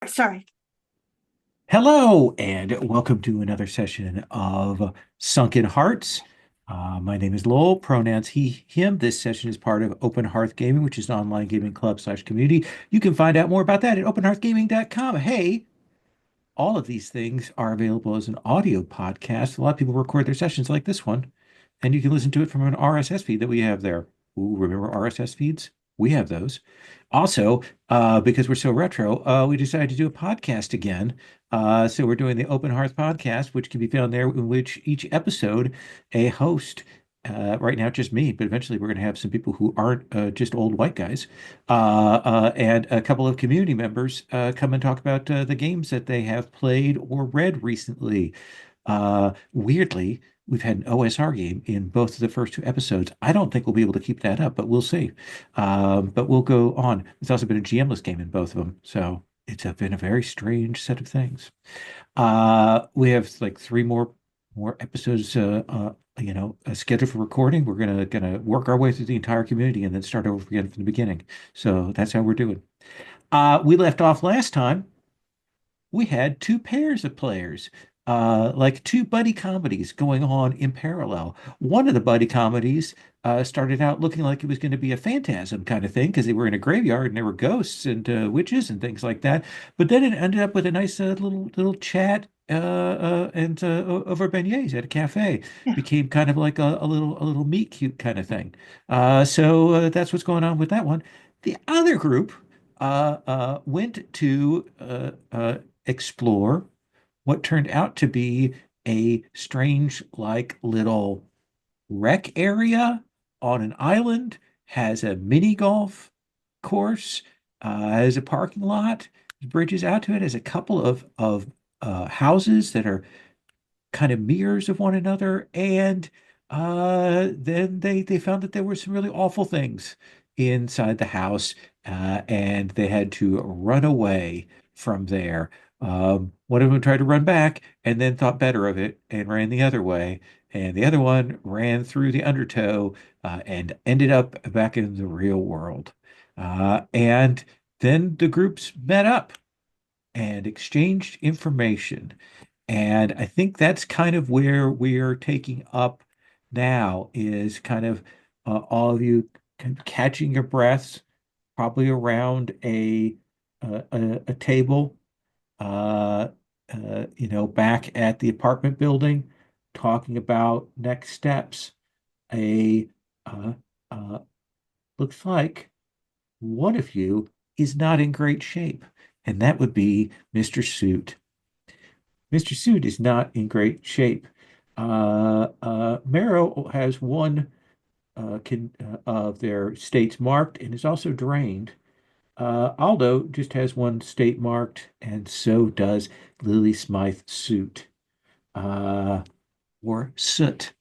Sorry. Hello, and welcome to another session of Sunken Hearts. My name is Lowell, pronouns he, him. This session is part of Open Hearth Gaming, which is an online gaming club slash community. You can find out more about that at openhearthgaming.com. Hey, all of these things are available as an audio podcast. A lot of people record their sessions like this one, and you can listen to it from an RSS feed that we have there. Ooh, remember RSS feeds? We have those. Also, because we're so retro, we decided to do a podcast again. So we're doing the Open Hearth podcast, which can be found there, in which each episode a host. Right now, just me, but eventually we're going to have some people who aren't just old white guys, and a couple of community members come and talk about the games that they have played or read recently. Weirdly, we've had an OSR game in both of the first two episodes. I don't think we'll be able to keep that up, but we'll see. But we'll go on. There's also been a GMless game in both of them, so been a very strange set of things. We have like three more episodes, scheduled for recording. We're gonna work our way through the entire community and then start over again from the beginning. So that's how we're doing. We left off last time. We had two pairs of players, like two buddy comedies going on in parallel. One of the buddy comedies started out looking like it was going to be a phantasm kind of thing because they were in a graveyard and there were ghosts and witches and things like that. But then it ended up with a nice little chat and over beignets at a cafe. Became kind of like a little meet cute kind of thing. So that's what's going on with that one. The other group went to explore what turned out to be a strange, like little rec area on an island, has a mini golf course, has a parking lot, bridges out to it, has a couple of houses that are kind of mirrors of one another, and then they found that there were some really awful things inside the house, and they had to run away from there. One of them tried to run back and then thought better of it and ran the other way. And the other one ran through the undertow and ended up back in the real world. And then the groups met up and exchanged information. And I think that's kind of where we're taking up now is kind of all of you kind of catching your breaths, probably around a table, uh, back at the apartment building, talking about next steps. A uh, uh, Looks like one of you is not in great shape, and that would be Mr. Suit. Mr. Suit is not in great shape. Marrow has one of their states marked and is also drained. Aldo just has one state marked, and so does Lily Smythe Suit, uh, or Soot,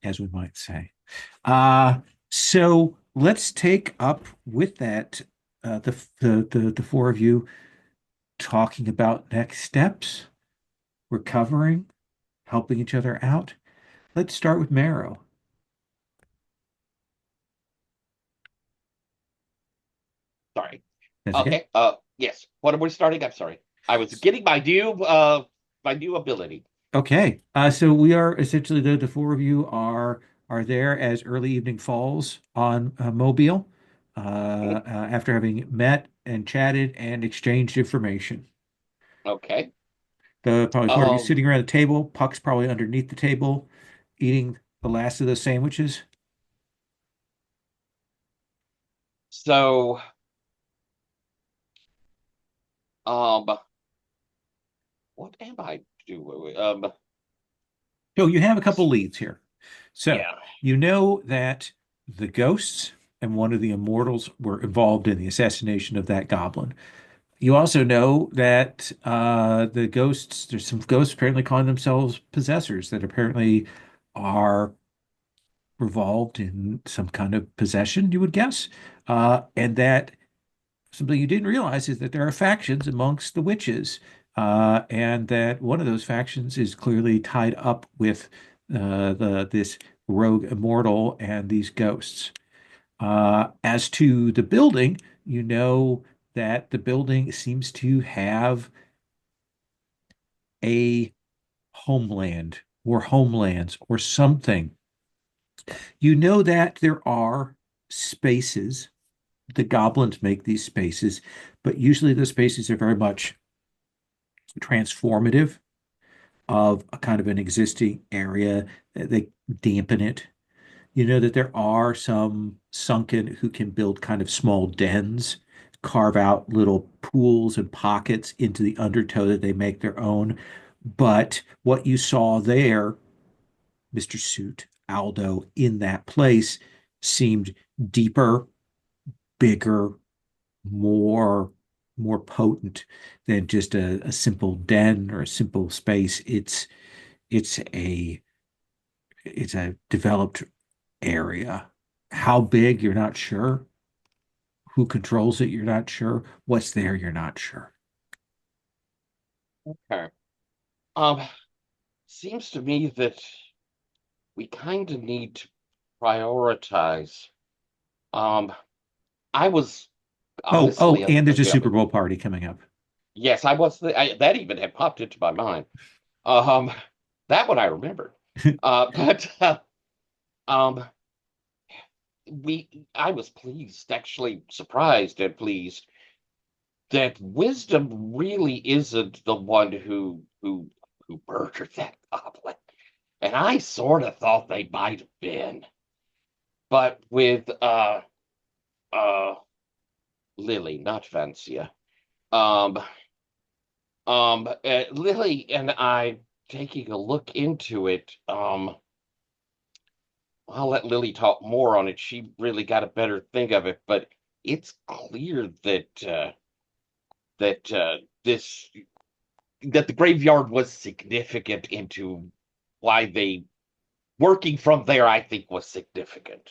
as we might say. Uh, so let's take up with that the four of you talking about next steps, recovering, helping each other out. Let's start with Marrow. Sorry. That's okay. Okay. Yes. What are we starting? I'm sorry. I was getting my new ability. Okay. So we are essentially the four of you are there as early evening falls on Mobile, after having met and chatted and exchanged information. Okay. The probably four of you Um. sitting around the table. Puck's probably underneath the table, eating the last of the sandwiches. So. Um. What am I doing? So you have a couple leads here. So Yeah. you know that the ghosts and one of the immortals were involved in the assassination of that goblin. You also know that there's some ghosts apparently calling themselves possessors that apparently are revolved in some kind of possession, you would guess. And that something you didn't realize is that there are factions amongst the witches, and that one of those factions is clearly tied up with the this rogue immortal and these ghosts. As to the building, you know that the building seems to have a homeland or homelands or something. You know that there are spaces. The goblins make these spaces, but usually the spaces are very much transformative of a kind of an existing area. They dampen it. You know that there are some sunken who can build kind of small dens, carve out little pools and pockets into the undertow that they make their own. But what you saw there, Mr. Suit, Aldo, in that place seemed deeper, bigger, more more potent than just a simple den or a simple space. It's a it's a developed area. How big, you're not sure. Who controls it, you're not sure. What's there, you're not sure. Okay. Um, Seems to me that we kind of need to prioritize. Um, I was Oh, honestly, and there's a yeah, Super Bowl party coming up. yes, I was. That even had popped into my mind. Um, that one I remembered. But um, I was pleased, actually surprised and pleased that Wisdom really isn't the one who murdered that goblin. And I sort of thought they might have been, but with uh Lily, not Vancia. Um Lily and I taking a look into it. I'll let Lily talk more on it. She really got a better thing of it, but it's clear that this that the graveyard was significant into why they working from there, I think, was significant.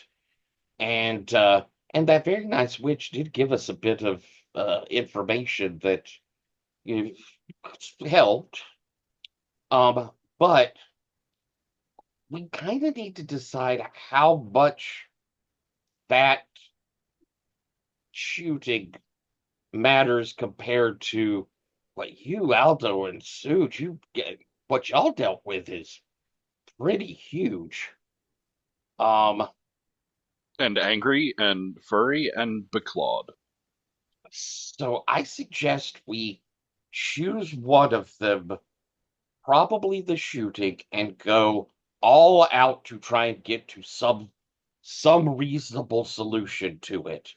And that very nice witch did give us a bit of information that you know, helped. But we kind of need to decide how much that shooting matters compared to what you, Aldo, and Suge, you get what y'all dealt with is pretty huge. Um, And angry and furry and beclawed. so I suggest we choose one of them, probably the shooting, and go all out to try and get to some reasonable solution to it.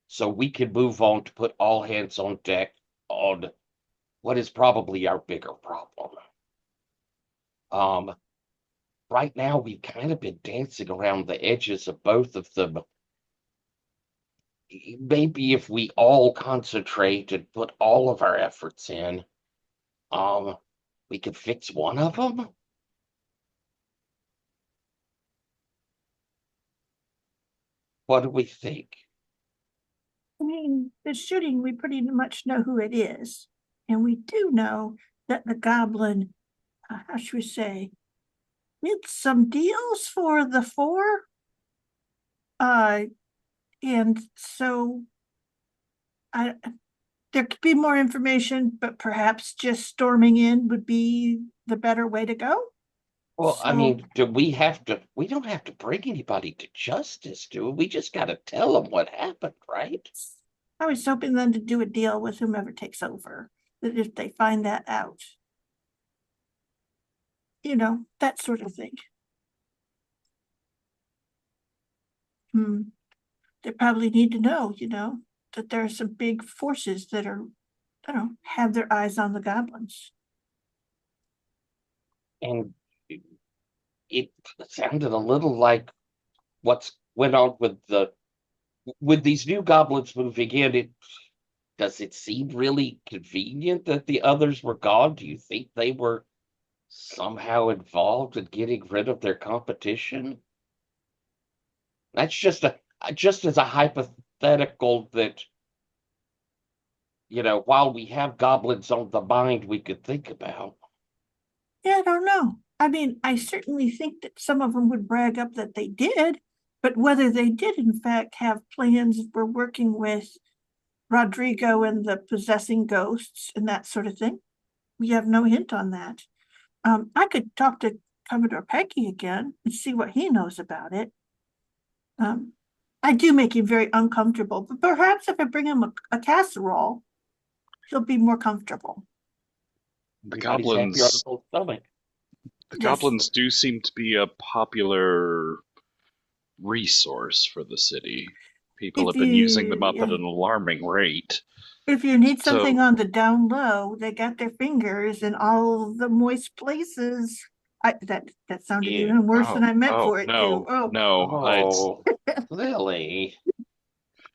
So we can move on to put all hands on deck on what is probably our bigger problem. Um, right now we've kind of been dancing around the edges of both of them. Maybe if we all concentrate and put all of our efforts in, um, we could fix one of them. What do we think? I mean, the shooting, we pretty much know who it is. And we do know that the goblin, how should we say, did some deals for the four. Uh, and so I there could be more information, but perhaps just storming in would be the better way to go. Well, I So mean, do we have to? We don't have to bring anybody to justice, do we? We just got to tell them what happened, right? I was hoping then to do a deal with whomever takes over, that if they find that out, that sort of thing. Hmm. They probably need to know, that there are some big forces that are, I don't know, have their eyes on the goblins. And it sounded a little like what's went on with these new goblins moving in. Does it seem really convenient that the others were gone? Do you think they were somehow involved in getting rid of their competition? That's just as a hypothetical that, while we have goblins on the mind, we could think about. Yeah, I don't know. I mean, I certainly think that some of them would brag up that they did, but whether they did in fact have plans for working with Rodrigo and the possessing ghosts and that sort of thing. We have no hint on that. I could talk to Commodore Peggy again and see what he knows about it. I do make him very uncomfortable, but perhaps if I bring him a casserole, he'll be more comfortable. The Everybody's happy on a goblins, full stomach. the Yes. goblins do seem to be a popular resource for the city. People If have been using them up you at an alarming rate. if you need something So, on the down low, they got their fingers in all the moist places. That sounded Yeah. even worse than oh, I meant oh, for it to. no, Oh, no. Oh, Lily.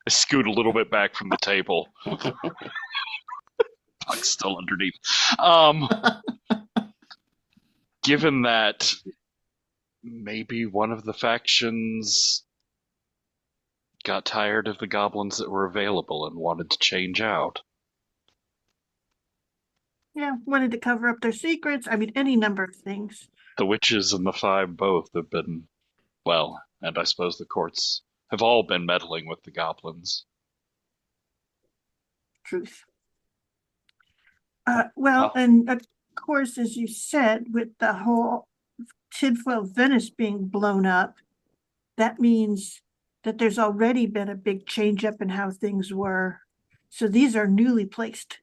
I scoot a little bit back from the table. Puck's still underneath. Given that maybe one of the factions got tired of the goblins that were available and wanted to change out. yeah, wanted to cover up their secrets. I mean, any number of things. The witches and the five both have been, well, and I suppose the courts have all been meddling with the goblins. Truth. Well, Oh, and of course, as you said, with the whole tinfoil Venice being blown up, that means that there's already been a big change up in how things were. So these are newly placed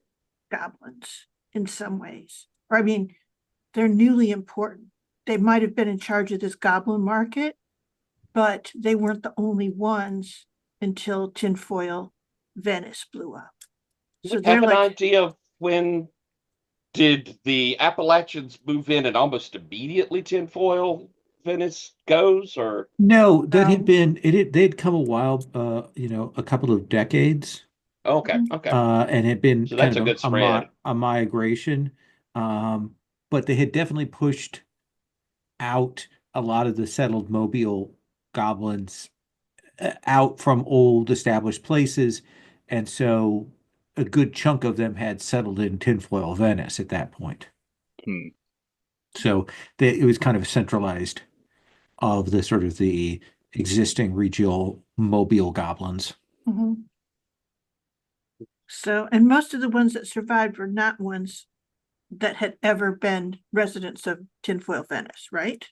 goblins in some ways. Or I mean, they're newly important. They might have been in charge of this goblin market, but they weren't the only ones until tinfoil Venice blew up. do So we they're have an like, idea of when did the Appalachians move in and almost immediately tinfoil Venice goes, or No, that had um, been they'd come a while, a couple of decades, okay, okay. and had been So kind that's a of good spread. a migration. But they had definitely pushed out a lot of the settled mobile goblins out from old established places, and so a good chunk of them had settled in tinfoil Venice at that point. Hmm. So it was kind of centralized of the sort of the existing regional mobile goblins. mhm. So, and most of the ones that survived were not ones that had ever been residents of tinfoil Venice, right?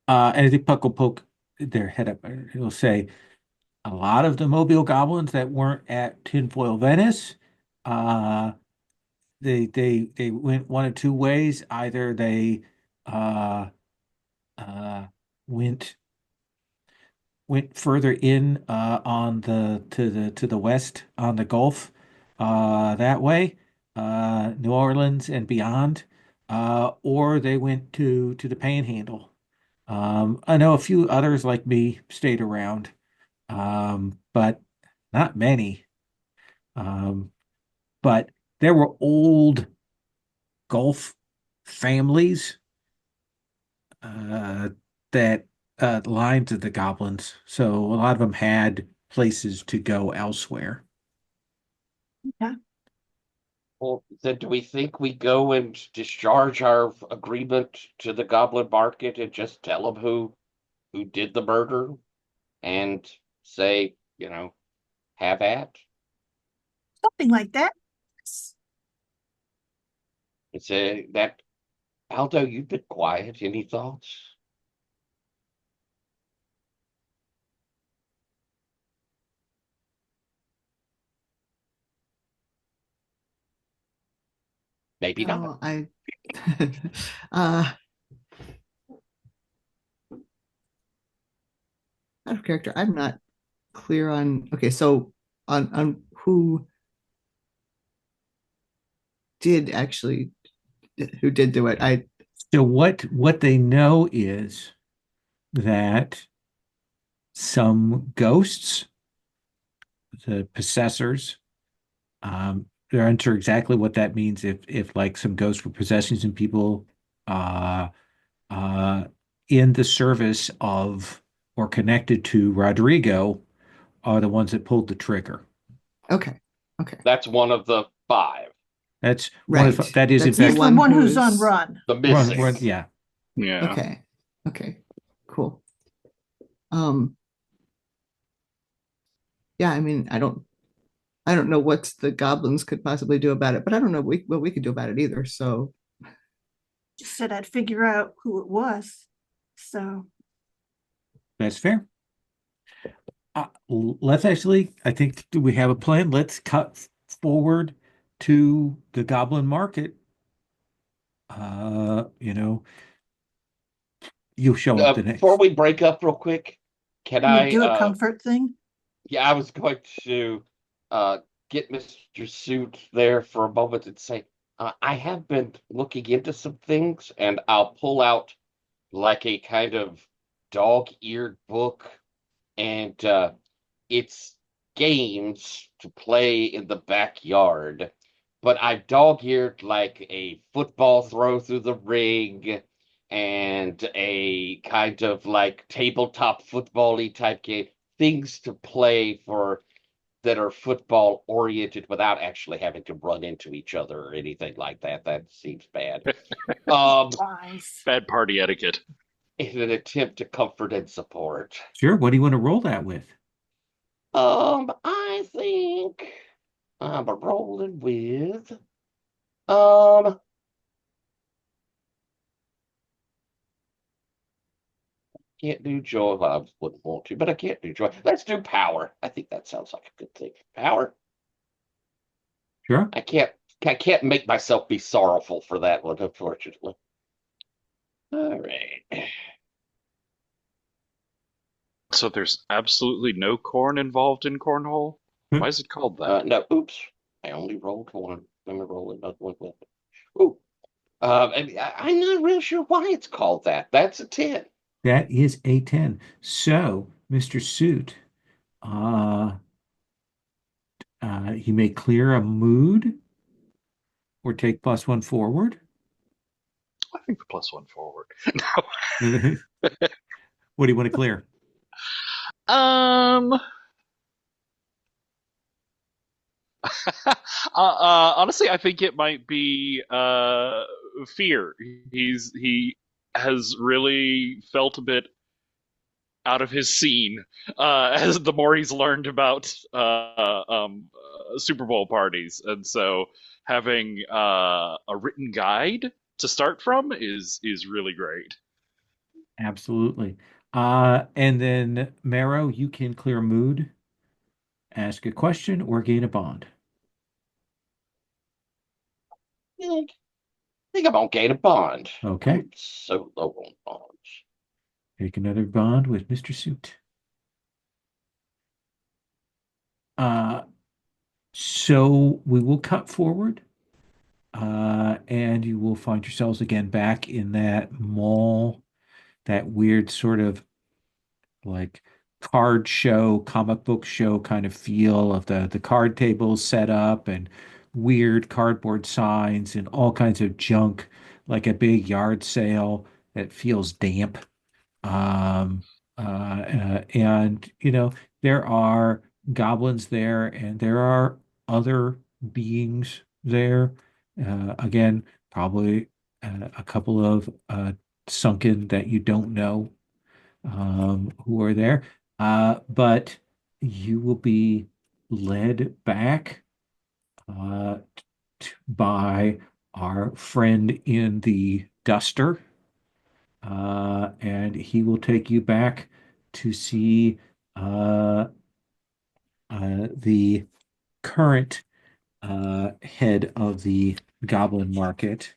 And I think Puck will poke their head up. He'll say a lot of the mobile goblins that weren't at tinfoil Venice, uh, they went one of two ways. Either they uh, uh, went further in on the to the west on the Gulf that way, New Orleans and beyond, or they went to the Panhandle. I know a few others like me stayed around, but not many. Um, but there were old Gulf families uh, that lines of the goblins. So a lot of them had places to go elsewhere. Yeah. Well, then do we think we go and discharge our agreement to the Goblin Market and just tell them who did the murder and say, have at? Something like that. It's a that Aldo, you've been quiet. Any thoughts? Maybe not. No, uh out of character. I'm not clear on okay, so on who did actually who did do it. So what they know is that some ghosts, the possessors, they're unsure exactly what that means. If like some ghosts were possessing some people, uh, uh, in the service of or connected to Rodrigo, are the ones that pulled the trigger. Okay. Okay. That's one of the five. That's one Right. of that is in That's the He's fact the one who who's on is run. The missing. yeah. Yeah. okay. Okay. Cool. Um yeah, I mean, I don't I don't know what the goblins could possibly do about it, but I don't know what we could do about it either. So Just said I'd figure out who it was. So That's fair. Let's actually, I think we have a plan. Let's cut forward to the Goblin Market. You know, you'll show up the Before next. we break up real quick, can can we I do a comfort thing? yeah, I was going to get Mr. Suit there for a moment and say, I have been looking into some things, and I'll pull out like a kind of dog-eared book, and it's games to play in the backyard. But I've dog-eared like a football throw through the ring and a kind of like tabletop football-y type game, things to play for that are football oriented without actually having to run into each other or anything like that. That seems bad. Um, Wise. Bad party etiquette. in an attempt to comfort and support. Sure. What do you want to roll that with? I think I'm rolling with um can't do joy. Well, I wouldn't want to, but I can't do joy. Let's do power. I think that sounds like a good thing. Power. Sure. I can't make myself be sorrowful for that one, unfortunately. All right. So there's absolutely no corn involved in cornhole? Hmm. Why is it called that? No, oops. I only rolled one. Let me roll another one with it. Ooh. I'm not real sure why it's called that. That's a 10. That is a 10. So, Mr. Suit, uh, you may clear a mood or take +1 forward. I think the +1 forward. What do you want to clear? No. Honestly, I think it might be fear. He has really felt a bit out of his scene as the more he's learned about Super Bowl parties, and so having a written guide to start from is really great. Absolutely. And then Marrow, you can clear mood, ask a question, or gain a bond. I think I'm on Gate of Bond. Okay. I'm so low on bonds. Take another bond with Mr. Suit. Uh, so we will cut forward, and you will find yourselves again back in that mall, that weird sort of like card show, comic book show kind of feel of the card tables set up and weird cardboard signs and all kinds of junk, like a big yard sale that feels damp. Um, and there are goblins there, and there are other beings there. Again, probably a couple of sunken that you don't know who are there. But you will be led back uh, by our friend in the duster, and he will take you back to see uh, the current head of the Goblin Market,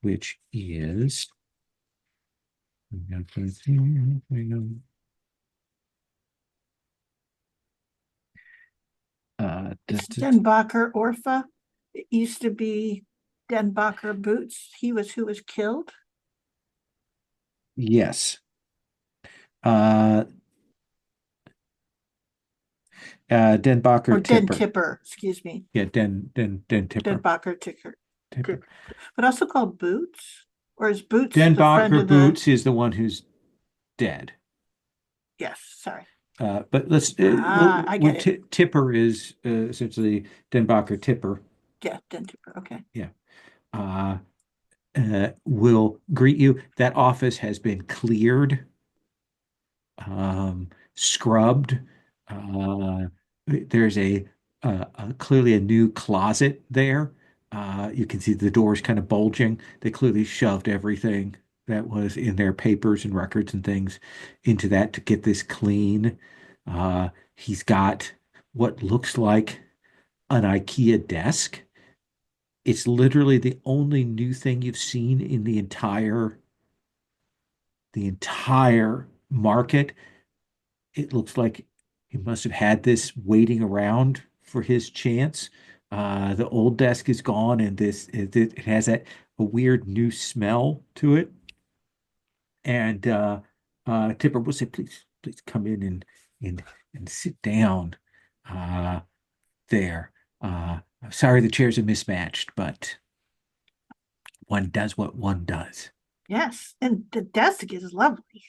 which is. It's Denbacher Orpha. It used to be Denbacher Boots. He was who was killed. Yes. Denbacher Or Den Tipper. Tipper, excuse me. Yeah, Den Tipper. Denbacher Tipper. But also called Boots? Or is Boots the friend Denbacher of the... Boots is the one who's dead. Yes, sorry. But let's I get it. Tipper is essentially Denbacher Tipper. Yeah, Den Tipper. Okay. Yeah. Will greet you. That office has been cleared, scrubbed. There's a clearly a new closet there. You can see the doors kind of bulging. They clearly shoved everything that was in their papers and records and things into that to get this clean. He's got what looks like an IKEA desk. It's literally the only new thing you've seen in the entire market. It looks like he must have had this waiting around for his chance. The old desk is gone, and it has a weird new smell to it. And Tipper will say, please come in and and sit down uh, there. I'm sorry the chairs are mismatched, but one does what one does. Yes, and the desk is lovely.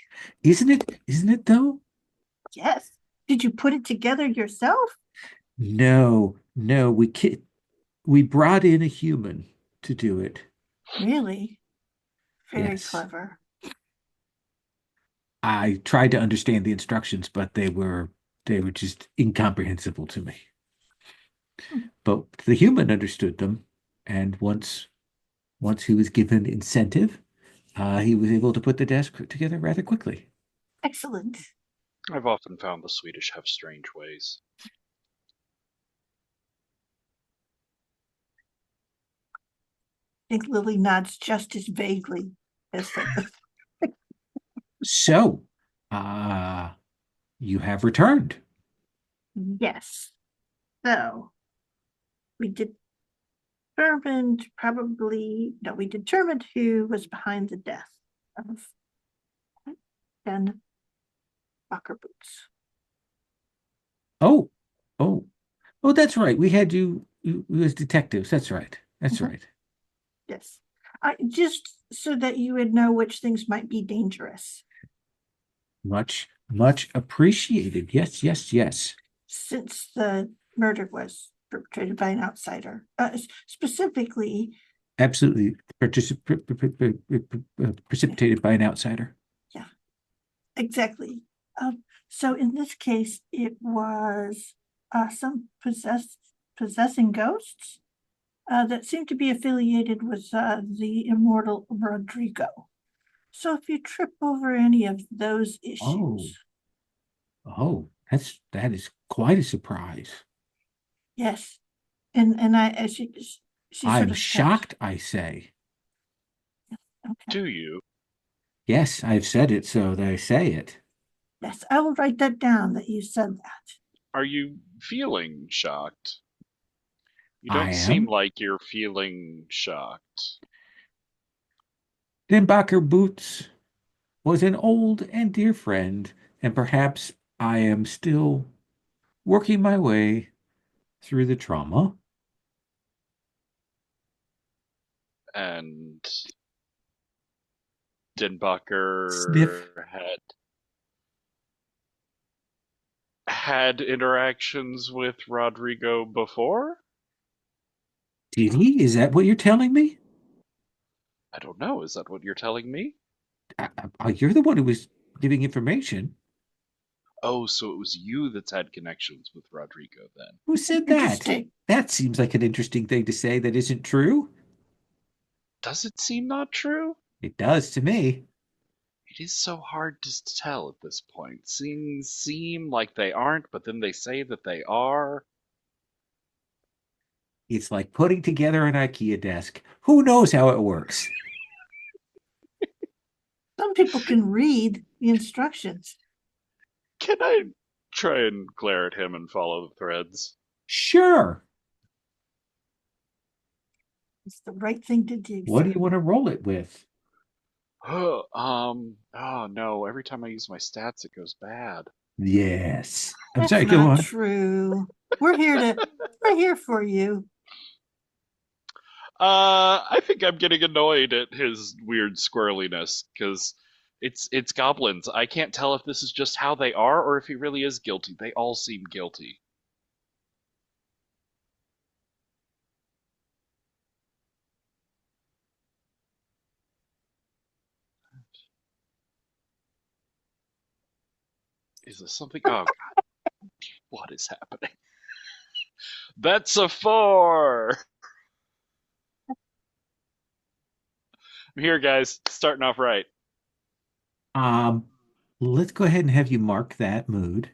Isn't it? Isn't it though? Yes. Did you put it together yourself? No, no, we brought in a human to do it. Really? Very Yes. clever. I tried to understand the instructions, but they were just incomprehensible to me. Hmm. But the human understood them, and once he was given incentive, he was able to put the desk together rather quickly. Excellent. I've often found the Swedish have strange ways. I think Lily nods just as vaguely as the So, uh, you have returned. yes. So we we determined who was behind the death of Ben Bucker Boots. Oh, oh, oh, that's right. We had you as detectives. That's right. That's Mhm. right. Yes. Just so that you would know which things might be dangerous. Much, much appreciated. Yes, yes, yes. Since the murder was perpetrated by an outsider. Specifically, Absolutely precipitated by an outsider. yeah, exactly. So in this case, it was some possessing ghosts that seemed to be affiliated with the immortal Rodrigo. So if you trip over any of those Oh, issues, oh, that is quite a surprise. yes, and I as she sort I'm of stops. shocked, I say. Okay, Do you? Yes, I've said it, so they say it. yes, I will write that down that you said that. Are you feeling shocked? You I don't seem am. like you're feeling shocked. Denbacher Boots was an old and dear friend, and perhaps I am still working my way through the trauma. And Sniff. Denbacher had interactions with Rodrigo before? Did he? Is that what you're telling me? I don't know. Is that what you're telling me? You're the one who was giving information. Oh, so it was you that's had connections with Rodrigo then. Who said that? Interesting. That seems like an interesting thing to say that isn't true. Does it seem not true? It does to me. It is so hard to tell at this point. Things seem like they aren't, but then they say that they are. It's like putting together an IKEA desk. Who knows how it works? Some people can read the instructions. Can I try and glare at him and follow the threads? Sure. It's the right thing to do, What do you sir. want to roll it with? Oh no, every time I use my stats it goes bad. Yes. I'm That's sorry, go not on. true. We're here for you. I think I'm getting annoyed at his weird squirreliness because it's goblins. I can't tell if this is just how they are or if he really is guilty. They all seem guilty. Is this something? Oh God, what is happening? That's a 4. I'm here, guys. Starting off right. Um, let's go ahead and have you mark that mood.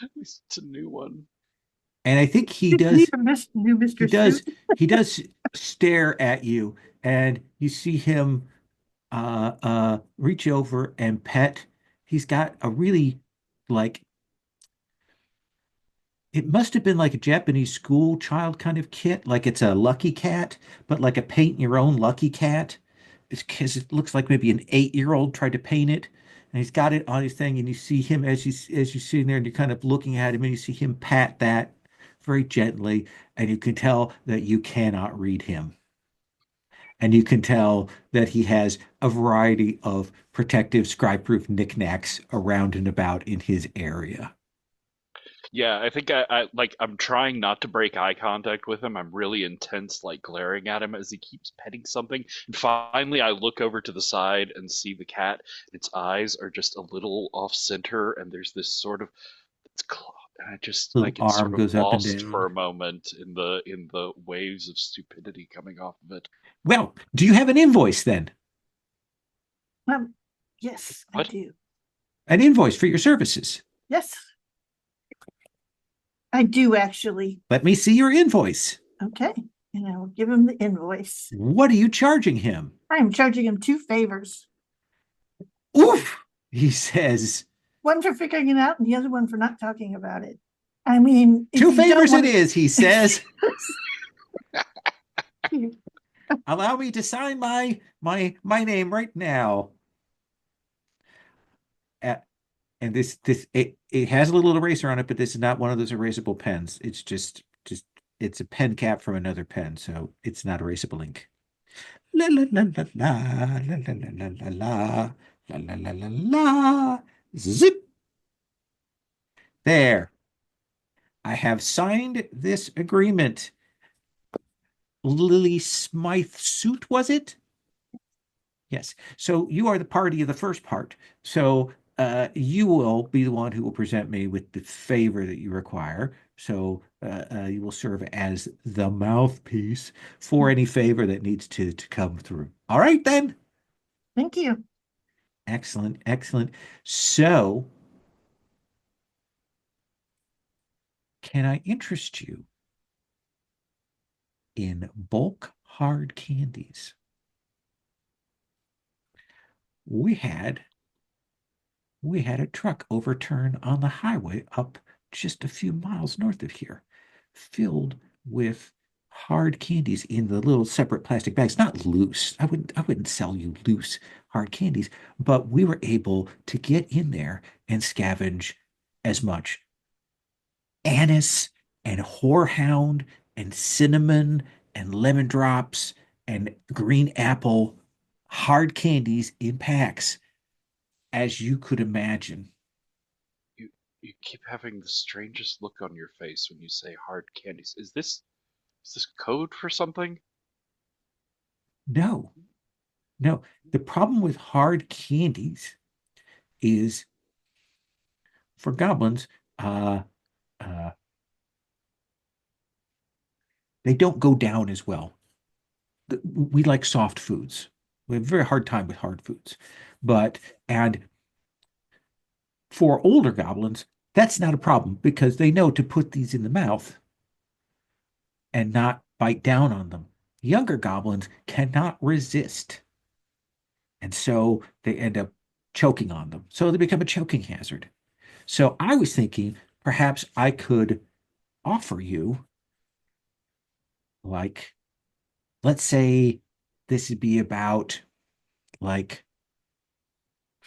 At least it's a new one. And I think he Did he does even new he Mr. does Suit? he does stare at you, and you see him reach over and pet. He's got a really like it must have been like a Japanese school child kind of kit, like it's a lucky cat, but like a paint your own lucky cat. It's because it looks like maybe an 8-year old tried to paint it, and he's got it on his thing, and you see him as you sitting there, and you're kind of looking at him, and you see him pat that very gently, and you can tell that you cannot read him. And you can tell that he has a variety of protective scry-proof knickknacks around and about in his area. Yeah, I think I like I'm trying not to break eye contact with him. I'm really intense, like glaring at him as he keeps petting something. And finally I look over to the side and see the cat. Its eyes are just a little off center, and there's this sort of it's claw and I Little get arm sort of goes up and lost for down. a moment in the waves of stupidity coming off of it. Well, do you have an invoice then? Yes, I What? do. An invoice for your services? Yes, I do actually. Let me see your invoice. Okay, and I will give him the invoice. What are you charging him? I'm charging him 2 favors. Oof, he says. One for figuring it out and the other one for not talking about it. I mean, if Two you don't favors it want is, he says. to, Allow me to sign my name right now. Uh, and it has a little eraser on it, but this is not one of those erasable pens. It's just it's a pen cap from another pen, so it's not erasable ink. La la la la la la la la la la la la la la la. Zip. There. I have signed this agreement. Lily Smythe suit, was it? Yes. So you are the party of the first part. So you will be the one who will present me with the favor that you require. So you will serve as the mouthpiece for any favor that needs to come through. All right, then. thank you. Excellent, excellent. So, can I interest you in bulk hard candies? We had we had a truck overturn on the highway up just a few miles north of here, filled with hard candies in the little separate plastic bags, not loose. I wouldn't sell you loose hard candies, but we were able to get in there and scavenge as much anise and horehound and cinnamon and lemon drops and green apple hard candies in packs as you could imagine. You keep having the strangest look on your face when you say hard candies. Is this code for something? No, no. The problem with hard candies is for goblins, uh, uh, they don't go down as well. We like soft foods. We have a very hard time with hard foods. But, and for older goblins, that's not a problem because they know to put these in the mouth and not bite down on them. Younger goblins cannot resist. And so they end up choking on them. So they become a choking hazard. So I was thinking perhaps I could offer you, like, let's say this would be about like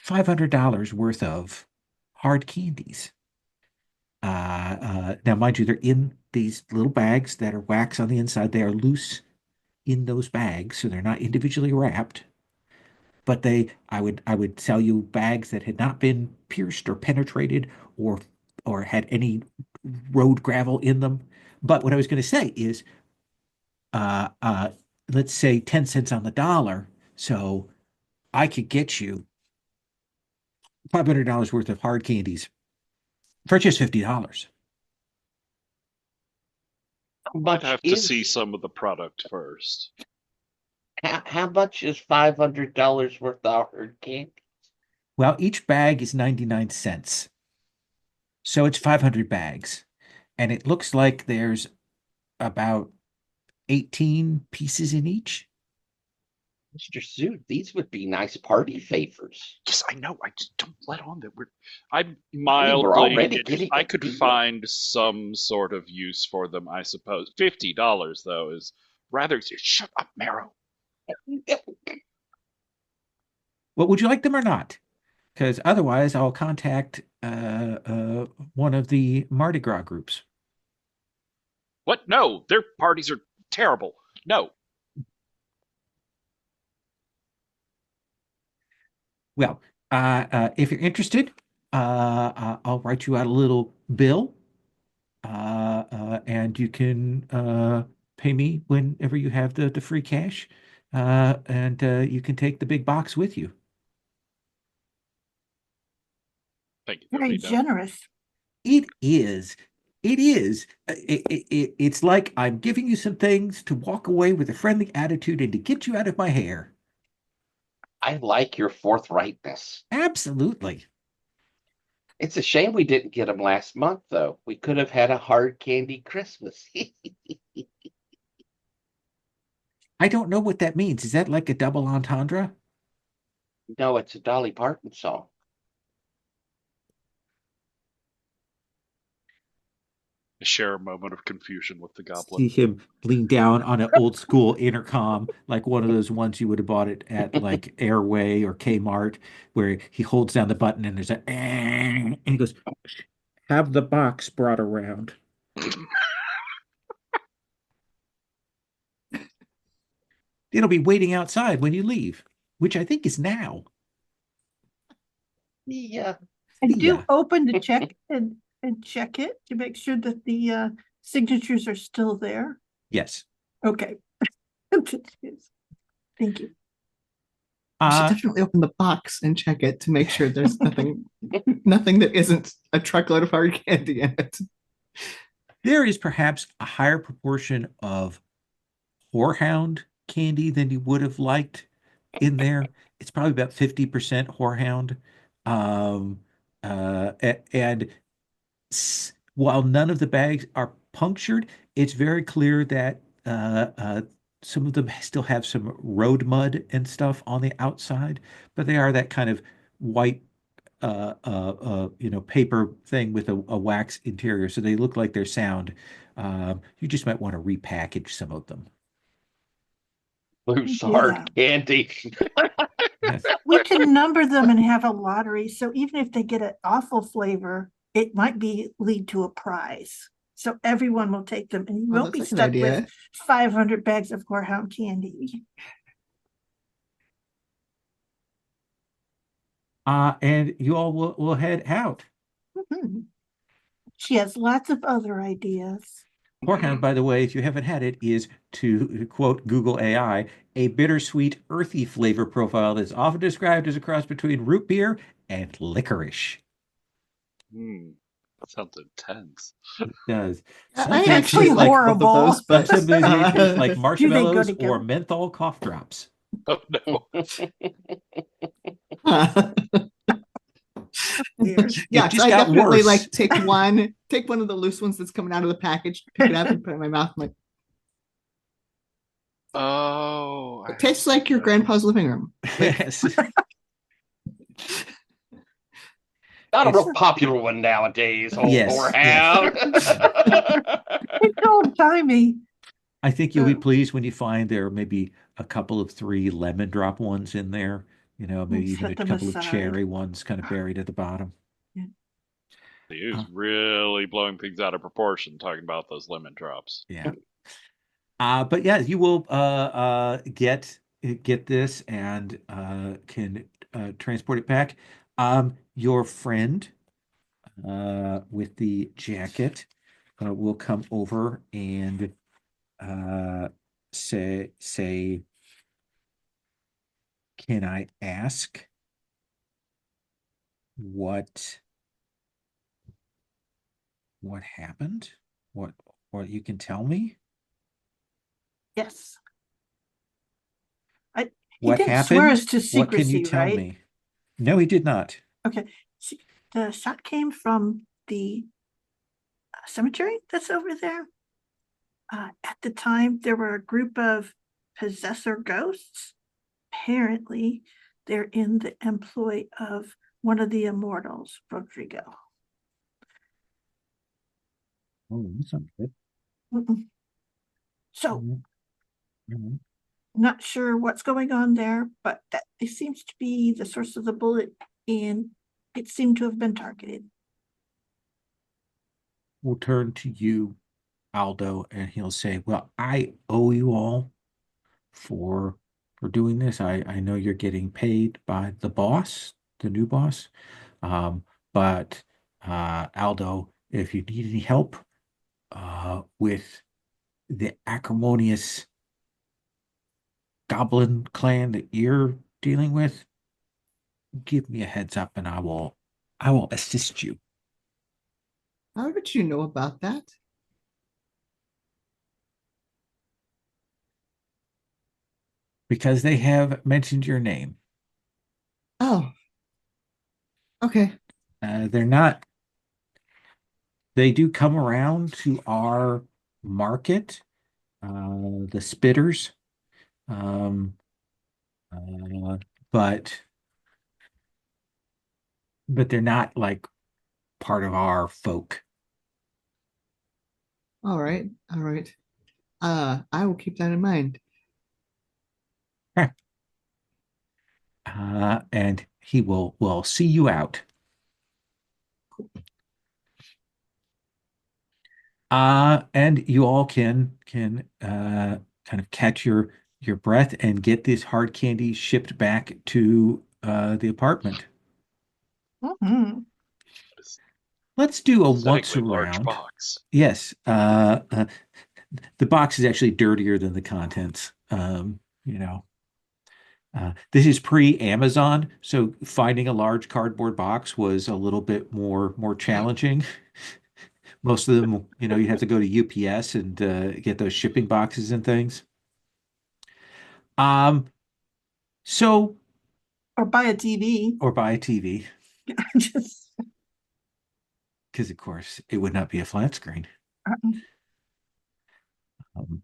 $500 worth of hard candies. Now, mind you, they're in these little bags that are wax on the inside. They are loose in those bags, so they're not individually wrapped. But I would sell you bags that had not been pierced or penetrated or had any road gravel in them. But what I was going to say is, uh, uh, let's say 10 cents on the dollar. So I could get you $500 worth of hard candies for just $50. How I'd much have to see is some of the product first. how much is $500 worth of hard candy? Well, each bag is 99 cents. So it's 500 bags. And it looks like there's about 18 pieces in each. Mr. Zoot, these would be nice party favors. Yes, I know. I just don't let on that I'm We're already mildly. getting I a could deal. find some sort of use for them, I suppose. $50 though is rather. Shut up, Marrow. Well, would you like them or not? Because otherwise, I'll contact one of the Mardi Gras groups. What? No, their parties are terrible. No. Well, if you're interested, I'll write you out a little bill, and you can pay me whenever you have the free cash, and you can take the big box with you. Thank you. Very generous. It is. It is. It's like I'm giving you some things to walk away with a friendly attitude and to get you out of my hair. I like your forthrightness. Absolutely. It's a shame we didn't get them last month, though. We could have had a hard candy Christmas. I don't know what that means. Is that like a double entendre? No, it's a Dolly Parton song. I share a moment of confusion with the See goblin. him lean down on an old school intercom, like one of those ones you would have bought it at like Airway or Kmart, where he holds down the button and there's a and he goes, "Have the box brought around." It'll be waiting outside when you leave, which I think is now. Yeah. And do Yeah. open the check and check it to make sure that the signatures are still there. Yes. Okay. Thank you. You should definitely open the box and check it to make sure there's nothing that isn't a truckload of hard candy in it. There is perhaps a higher proportion of horehound candy than you would have liked in there. It's probably about 50% horehound. Um, and while none of the bags are punctured, it's very clear that some of them still have some road mud and stuff on the outside, but they are that kind of white paper thing with a wax interior, so they look like they're sound. You just might want to repackage some of them. Loose Yeah. hard candy. Yes. We can number them and have a lottery. So even if they get an awful flavor, it might lead to a prize. So everyone will take them and you won't be that's a good stuck idea. with 500 bags of horehound candy. And you all will head out. Mhm. She has lots of other ideas. Horehound, by the way, if you haven't had it, is, to quote Google AI, a bittersweet, earthy flavor profile that's often described as a cross between root beer and licorice. That sounds intense. It does. Some I things actually taste like horrible. both of those, but some of these taste like Do they go marshmallows together? or menthol cough drops. Oh no. Yeah, It just I got definitely worse. like take one of the loose ones that's coming out of the package, pick it up and put it in my mouth. I'm like, Oh. it tastes like your grandpa's living room. Like, Yes. Not a It's- real popular one nowadays, old Yes, whorehound. It's old timey. I think you'll be pleased when you find there are maybe a couple of 3 lemon drop ones in there, maybe even set a them couple of aside. cherry ones kind of buried at the bottom. He is really blowing things out of proportion talking about those lemon drops. Yeah. But yeah, you will get this and can transport it back. Your friend with the jacket will come over and say, can I ask what happened? Or you can tell me Yes. He what didn't swear us happened? to What can you secrecy, tell right? me? No, he did not. Okay. The shot came from the cemetery that's over there. At the time, there were a group of possessor ghosts. Apparently, they're in the employ of one of the immortals, Rodrigo. Oh, that's not good. So, Mhm. not sure what's going on there, but that it seems to be the source of the bullet, and it seemed to have been targeted. We'll turn to you, Aldo, and he'll say, "Well, I owe you all for doing this. I know you're getting paid by the boss, the new boss. But Aldo, if you need any help with the acrimonious goblin clan that you're dealing with, give me a heads up and I will assist you." How did you know about that? Because they have mentioned your name. Oh, okay. They're not, they do come around to our market, the spitters. Um, uh, but they're not like part of our folk. All right. All right. I will keep that in mind. And he will see you out. And you all can kind of catch your breath and get this hard candy shipped back to the apartment. Mhm. Let's do a once Pathetically large around. box. Yes, the box is actually dirtier than the contents. You know, this is pre-Amazon, so finding a large cardboard box was a little bit more challenging. Most of them, you have to go to UPS and get those shipping boxes and things. Um, so Or buy a TV. or buy a TV, Just because of course it would not be a flat screen. Um,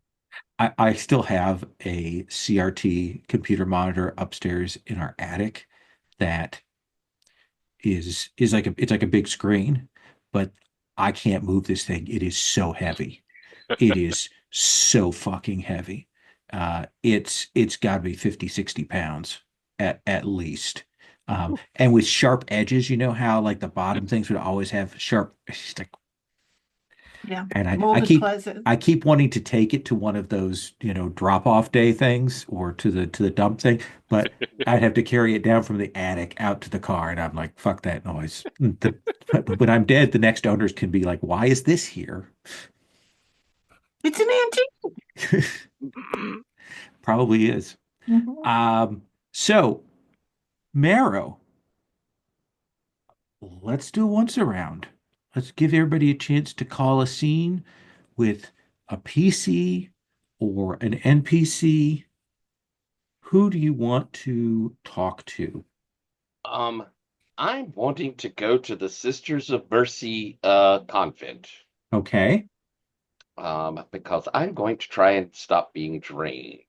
I still have a CRT computer monitor upstairs in our attic that is like it's like a big screen, but I can't move this thing. It is so heavy. It is so fucking heavy. It's got to be 50, 60 pounds at least. And with sharp edges, you know how like the bottom things would always have sharp, it's just like, yeah, and molded pleasant. I keep wanting to take it to one of those, drop off day things or to the dump thing, but I'd have to carry it down from the attic out to the car, and I'm like, fuck that noise. When I'm dead, the next owners can be like, why is this here? It's an antique. Probably is. Mhm. So Marrow, let's do once around. Let's give everybody a chance to call a scene with a PC or an NPC. Who do you want to talk to? Um, I'm wanting to go to the Sisters of Mercy convent. Okay. Because I'm going to try and stop being drained.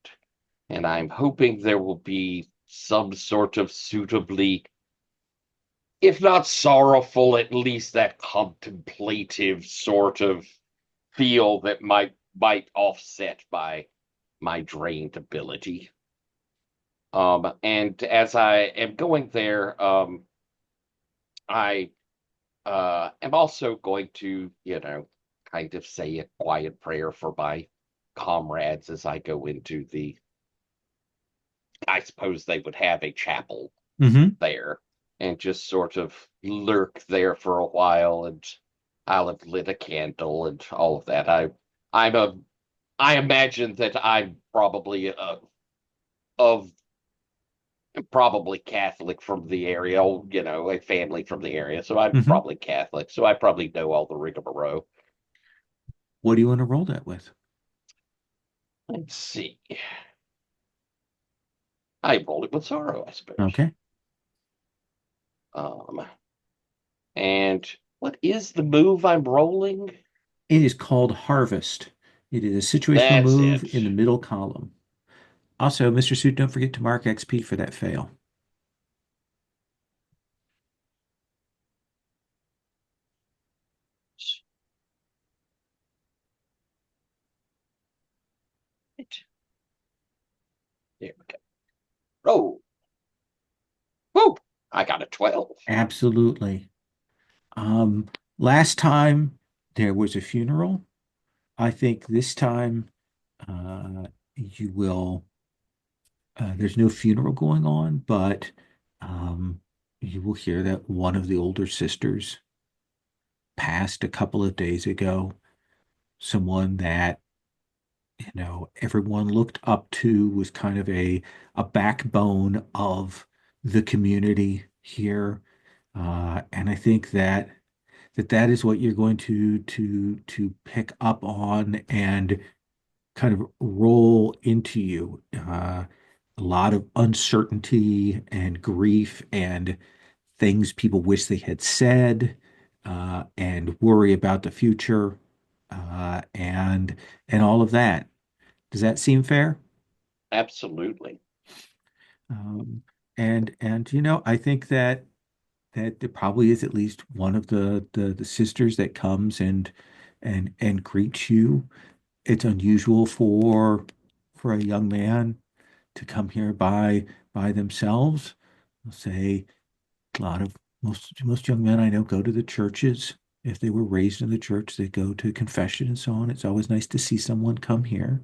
And I'm hoping there will be some sort of suitably, if not sorrowful, at least that contemplative sort of feel that might offset my drained ability. And as I am going there, I am also going to, kind of say a quiet prayer for my comrades as I go into I suppose they would have a chapel Mm-hmm. there, and just sort of lurk there for a while, and I'll have lit a candle and all of that. I'm a, I imagine that I'm probably of probably Catholic from the area, a family from the area, so I'm Mm-hmm. probably Catholic, so I probably know all the rigmarole. What do you want to roll that with? Let's see. I rolled it with sorrow, I suppose. Okay. And what is the move I'm rolling? It is called Harvest. It is a situational That's move it. in the middle column. Also, Mr. Suit, don't forget to mark XP for that fail. There we go. Roll. Whoop! I got a 12. Absolutely. Last time there was a funeral. I think this time you will. There's no funeral going on, but you will hear that one of the older sisters passed a couple of days ago. Someone that everyone looked up to, was kind of a backbone of the community here. And I think that is what you're going to pick up on and kind of roll into you. A lot of uncertainty and grief and things people wish they had said, and worry about the future, and all of that. Does that seem fair? Absolutely. Um, and I think that there probably is at least one of the sisters that comes and greets you. It's unusual for a young man to come here by themselves. I'll say a lot of most young men I know go to the churches. If they were raised in the church, they go to confession and so on. It's always nice to see someone come here.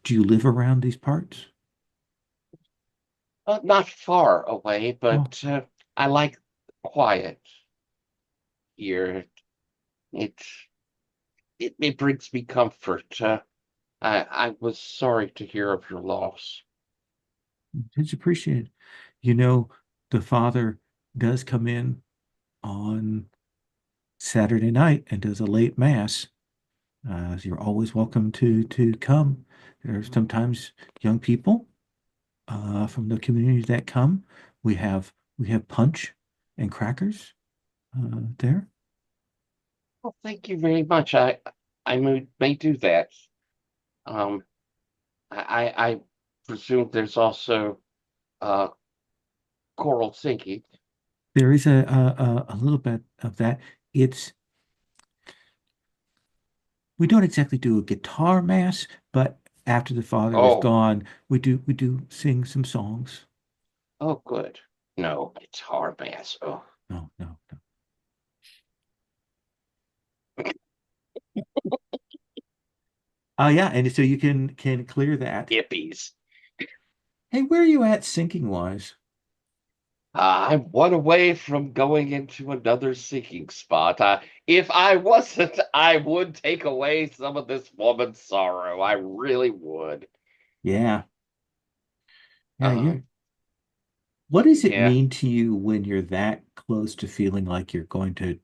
Do you live around these parts? Not far away, Oh, but I like quiet here. It, it brings me comfort. I was sorry to hear of your loss. it's appreciated. You know, the father does come in on Saturday night and does a late mass. You're always welcome to come. There are sometimes young people from the community that come. We have punch and crackers there. Well, thank you very much. I may do that. Um, I presume there's also uh choral singing. There is a little bit of that. It's We don't exactly do a guitar mass, but after the father is Oh, gone, we do sing some songs. oh, good. No, it's hard mass. Oh, No, no, no. Yeah, and so you can clear that. hippies. Hey, where are you at sinking wise? I'm one away from going into another sinking spot. If I wasn't, I would take away some of this woman's sorrow. I really would. Yeah. Yeah, Um, what does it yeah. mean to you when you're that close to feeling like you're going to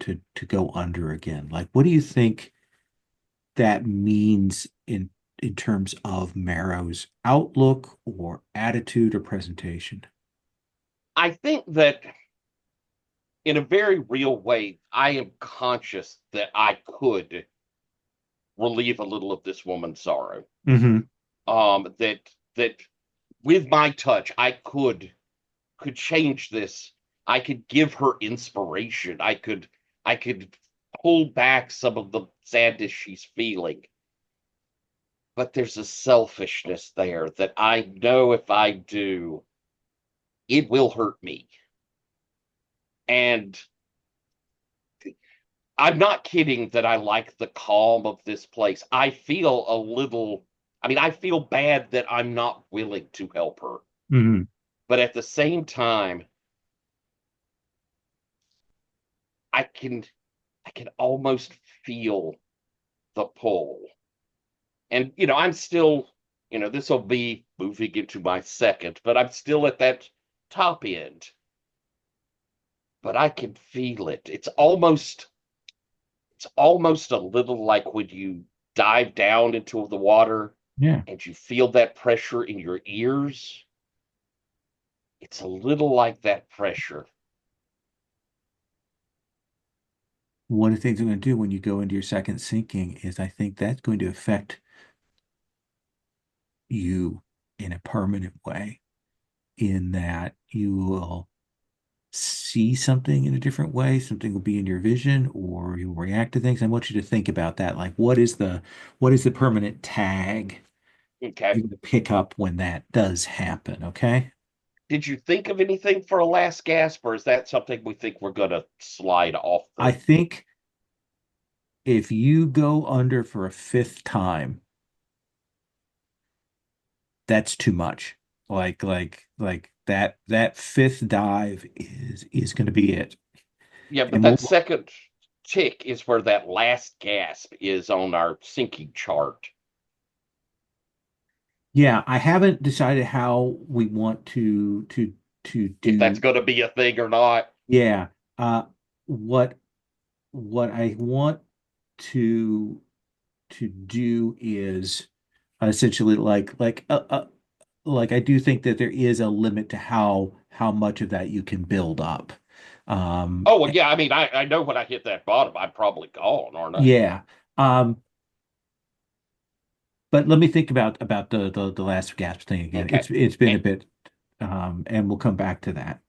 go under again? Like, what do you think that means in terms of Marrow's outlook or attitude or presentation? I think that in a very real way, I am conscious that I could relieve a little of this woman's sorrow. Mm-hmm. That with my touch, I could change this. I could give her inspiration. I could pull back some of the sadness she's feeling. But there's a selfishness there that I know if I do, it will hurt me. And I'm not kidding that I like the calm of this place. I feel a little, I mean, I feel bad that I'm not willing to help her. Mm-hmm. But at the same time, I can I can almost feel the pull. And I'm still, this will be moving into my second, but I'm still at that top end. But I can feel it. It's almost a little like when you dive down into the water Yeah. and you feel that pressure in your ears, it's a little like that pressure. One of the things I'm going to do when you go into your second sinking is I think that's going to affect you in a permanent way, in that you will see something in a different way, something will be in your vision, or you'll react to things. I want you to think about that. Like, what is the permanent tag Okay. you're going to pick up when that does happen? Okay. Did you think of anything for a last gasp, or is that something we think we're going to slide off I the? think if you go under for a fifth time, that's too much. Like that fifth dive is going to be it. Yeah, but And that we'll second tick is where that last gasp is on our sinking chart. Yeah, I haven't decided how we want to If that's do. going to be a thing or not. Yeah. Uh what what I want to to do is essentially like I do think that there is a limit to how much of that you can build up. Um Oh, well, yeah, I mean, I know when I hit that bottom, I'm probably gone, aren't I? yeah. Um but let me think about the last gasp thing again. Okay. It's been a And, bit and we'll come back to that.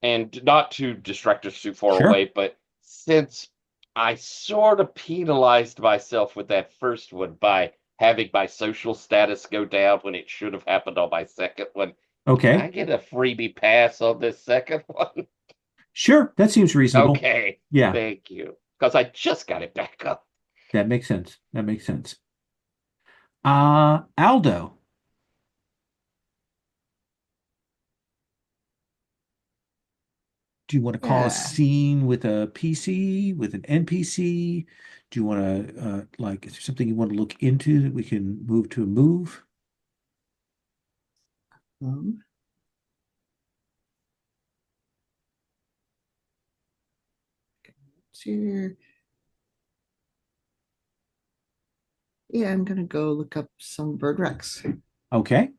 and not to distract us too far Sure. away, but since I sort of penalized myself with that first one by having my social status go down when it should have happened on my second one, can Okay. I get a freebie pass on this second one? Sure. That seems reasonable. Okay, Yeah, thank you. Because I just got it back up. that makes sense. That makes sense. Aldo, do you want to call a Yeah. scene with a PC, with an NPC? Do you want to like is there something you want to look into that we can move to a move? Um, here. Yeah, I'm gonna go look up some bird recs. Okay.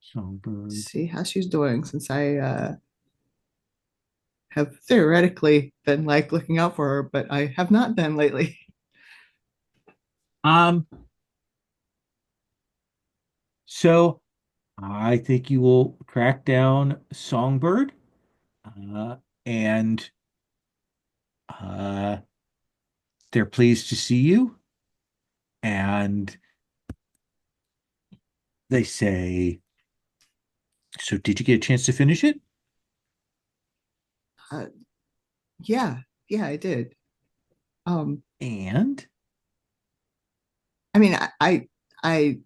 Songbird. See how she's doing since I have theoretically been like looking out for her, but I have not been lately. Um, so I think you will track down Songbird, uh, and uh, they're pleased to see you, and they say, "So did you get a chance to finish it?" Uh, yeah, yeah, I did. Um, And I mean, I I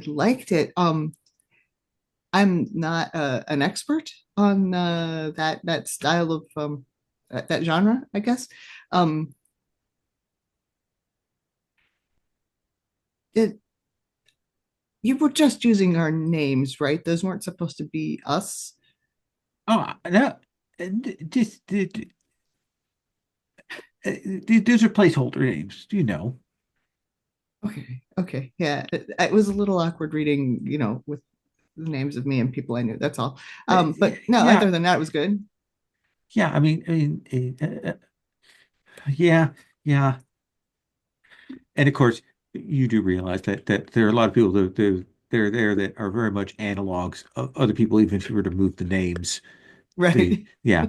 liked it. I'm not an expert on that style of that genre, I guess. Um, it You were just using our names, right? Those weren't supposed to be us. oh no, just these are placeholder names, you know. Okay, okay, yeah. It was a little awkward reading, with the names of me and people I knew. That's all. But no, Yeah, other than that, it was good. yeah. Yeah, yeah. And of course, you do realize that there are a lot of people they're there that are very much analogs of other people, even if you were to move the names. Right. Yeah.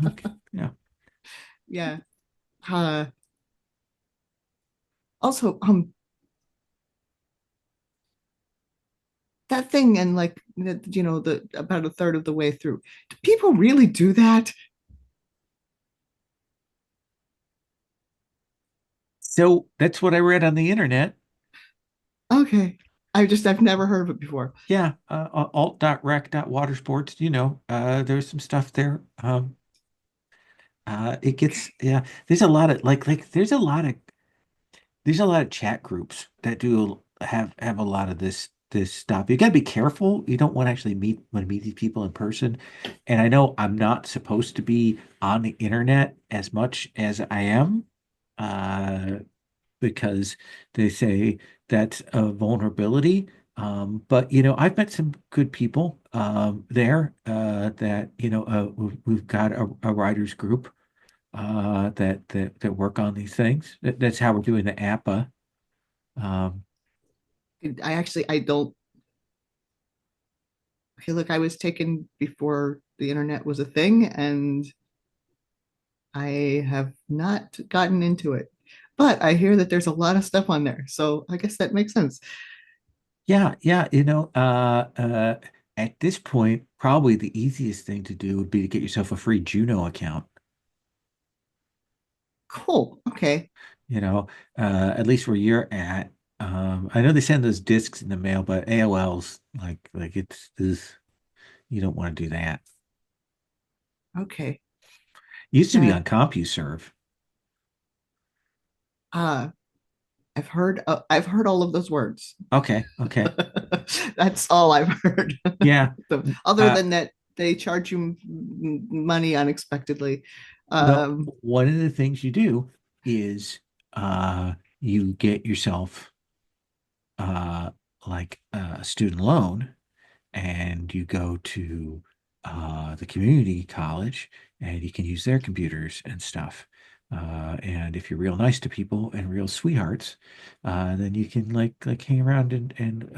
Okay. Yeah. Yeah. Uh, Also, that thing and like the about a third of the way through. Do people really do that? So that's what I read on the internet. Okay. I've never heard of it before. Yeah, alt.rec.watersports, there's some stuff there. It gets yeah. There's a lot of there's a lot of chat groups that do have a lot of this this stuff. You got to be careful. You don't want to actually meet these people in person. And I know I'm not supposed to be on the internet as much as I am, uh, because they say that's a vulnerability. But I've met some good people there that we've got a writers group that work on these things. That's how we're doing the APA. Um, I don't feel like I was taken before the internet was a thing, and I have not gotten into it. But I hear that there's a lot of stuff on there, so I guess that makes sense. yeah, yeah, at this point, probably the easiest thing to do would be to get yourself a free Juno account. Cool. Okay. At least where you're at. I know they send those discs in the mail, but AOL's like it's this you don't want to do that. Okay. Used to be Yeah. on CompuServe. Uh, I've heard all of those words. Okay, okay. That's all I've heard. Yeah. Other Uh, than that, they charge you money unexpectedly. well, Um, one of the things you do is you get yourself uh like a student loan and you go to the community college and you can use their computers and stuff. And if you're real nice to people and real sweethearts, then you can like hang around and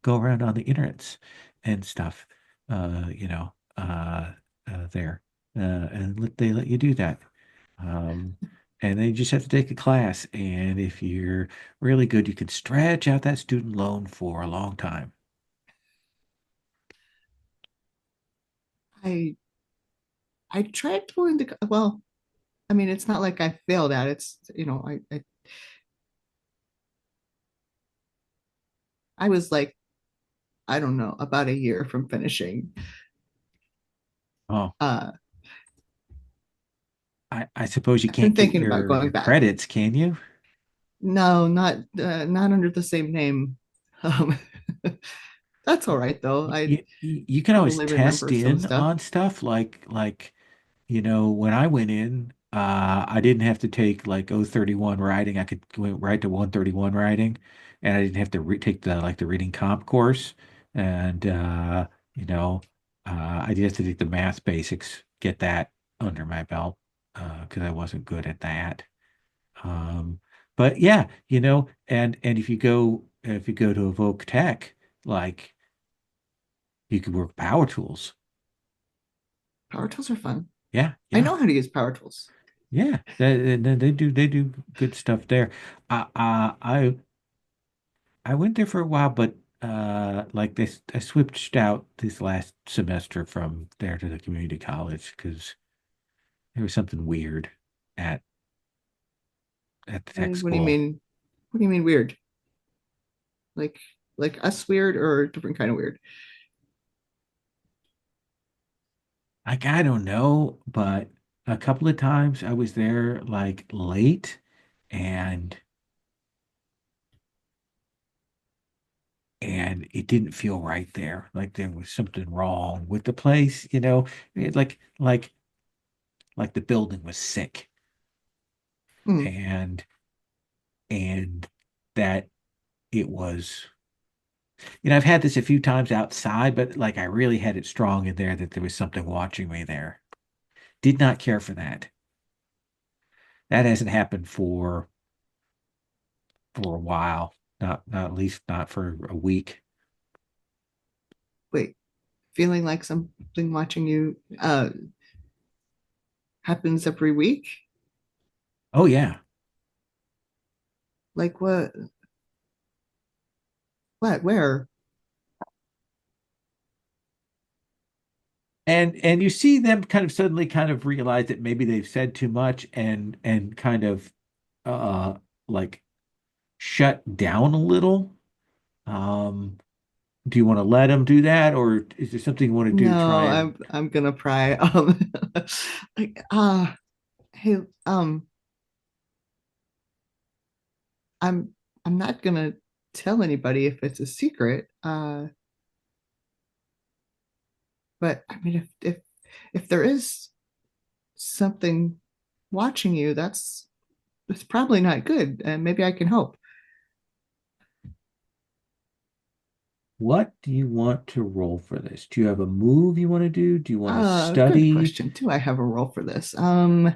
go around on the internets and stuff. You know, there, and they let you do that. Um, and then you just have to take a class, and if you're really good, you can stretch out that student loan for a long time. I I tried going to well, I mean, it's not like I failed at it. It's I was like, I don't know, about a year from finishing. Oh. Uh, I suppose you I've been can't get thinking about your going back. credits, can you? No, not under the same name. Um, that's all right though. I You can always probably test remember some in stuff. on stuff like when I went in, I didn't have to take like 031 writing. I could go right to 131 writing, and I didn't have to re take the reading comp course. And you know, I did have to take the math basics, get that under my belt, because I wasn't good at that. Um, but yeah, and if you go to Evoke Tech, like you could work power tools. Power tools are fun. Yeah, I yeah, know how to use power tools. yeah. They do good stuff there. I went there for a while, but like this, I switched out this last semester from there to the community college because there was something weird at at the tech What do you school. mean? What do you mean weird? Like like us weird or a different kind of weird? Like I don't know, but a couple of times I was there like late and and it didn't feel right there. Like there was something wrong with the place, like the building was sick Hmm. and and that it was I've had this a few times outside, but like I really had it strong in there that there was something watching me there. Did not care for that. That hasn't happened for a while. Not at least not for a week. Wait, feeling like something watching you happens every week? Oh yeah. Like what? What? Where? And you see them kind of suddenly kind of realize that maybe they've said too much and kind of uh like shut down a little. Um, do you want to let them do that, or is there something you want to do to try No, and I'm gonna pry. Like hey, I'm I'm not gonna tell anybody if it's a secret. But I mean, if there is something watching you, that's probably not good, and maybe I can help. What do you want to roll for this? Do you have a move you want to do? Do you want to Good study? question. Do I have a role for this? Does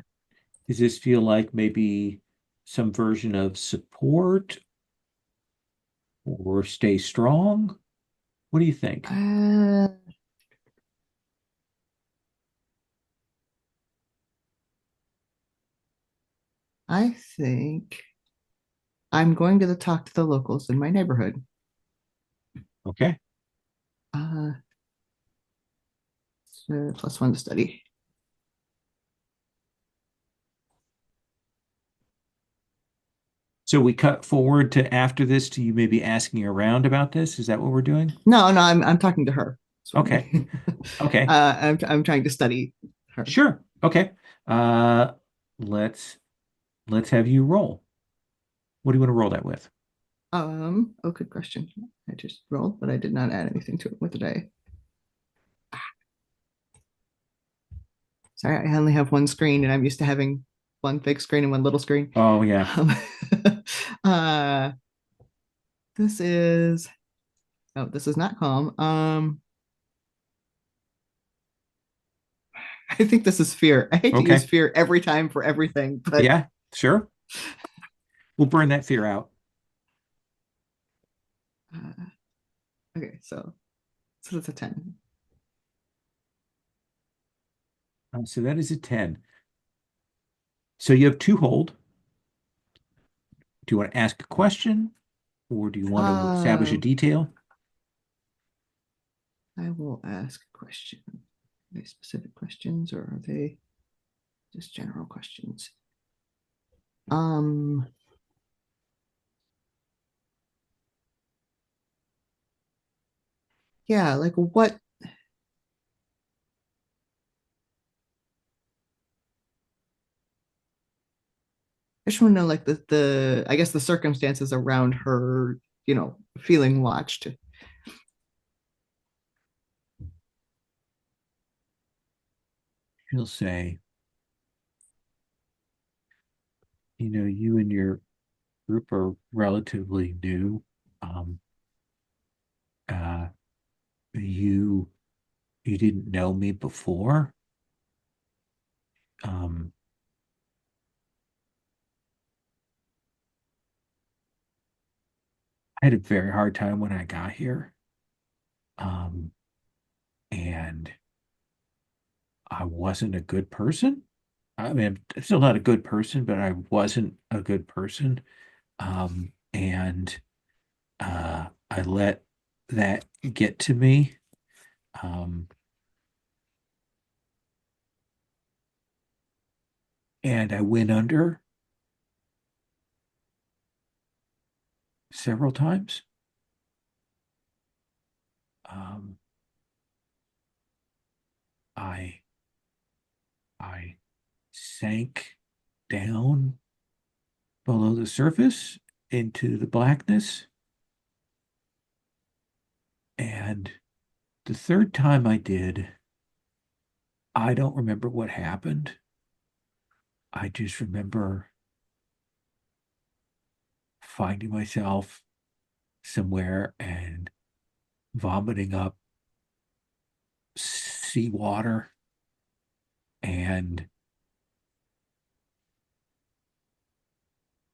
this feel like maybe some version of support or stay strong? What do you think? I think I'm going to talk to the locals in my neighborhood. Okay. So +1 to study. So we cut forward to after this to you maybe asking around about this. Is that what we're doing? No, I'm talking to her. Okay. Okay. I'm trying to study her. Sure. Okay. Let's have you roll. What do you want to roll that with? Oh, good question. I just rolled, but I did not add anything to it. What did I? Sorry, I only have one screen, and I'm used to having one big screen and one little screen. Oh yeah. This is. Oh, this is not calm. I think this is fear. I hate to use fear every time for everything, but yeah, sure. We'll burn that fear out. Okay, so that's a 10. So that is a 10. So you have 2 hold. Do you want to ask a question or do you want to establish a detail? I will ask a question. Are they specific questions or are they just general questions? Yeah, like what? I just want to know like the I guess the circumstances around her, feeling watched. He'll say, you and your group are relatively new. Uh, you didn't know me before. I had a very hard time when I got here. And I wasn't a good person. I mean, I'm still not a good person, but I wasn't a good person. And I let that get to me. And I went under several times. I sank down below the surface into the blackness. And the third time I did, I don't remember what happened. I just remember finding myself somewhere and vomiting up seawater and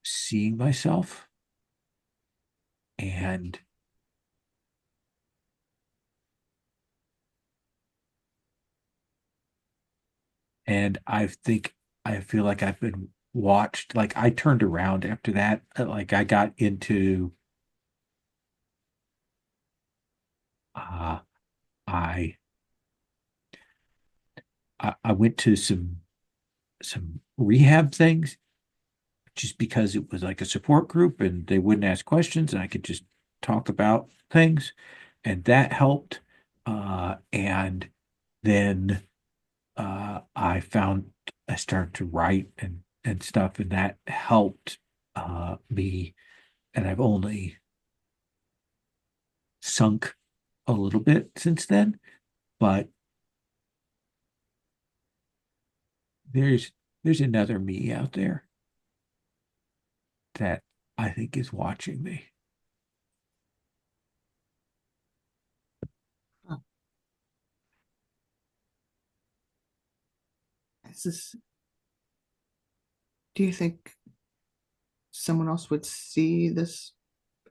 seeing myself and I feel like I've been watched. Like I turned around after that. Like I got into uh I I went to some rehab things just because it was like a support group and they wouldn't ask questions and I could just talk about things and that helped. And then I started to write and stuff and that helped me. And I've only sunk a little bit since then, but there's there's another me out there that I think is watching me. Huh. Is this, do you think someone else would see this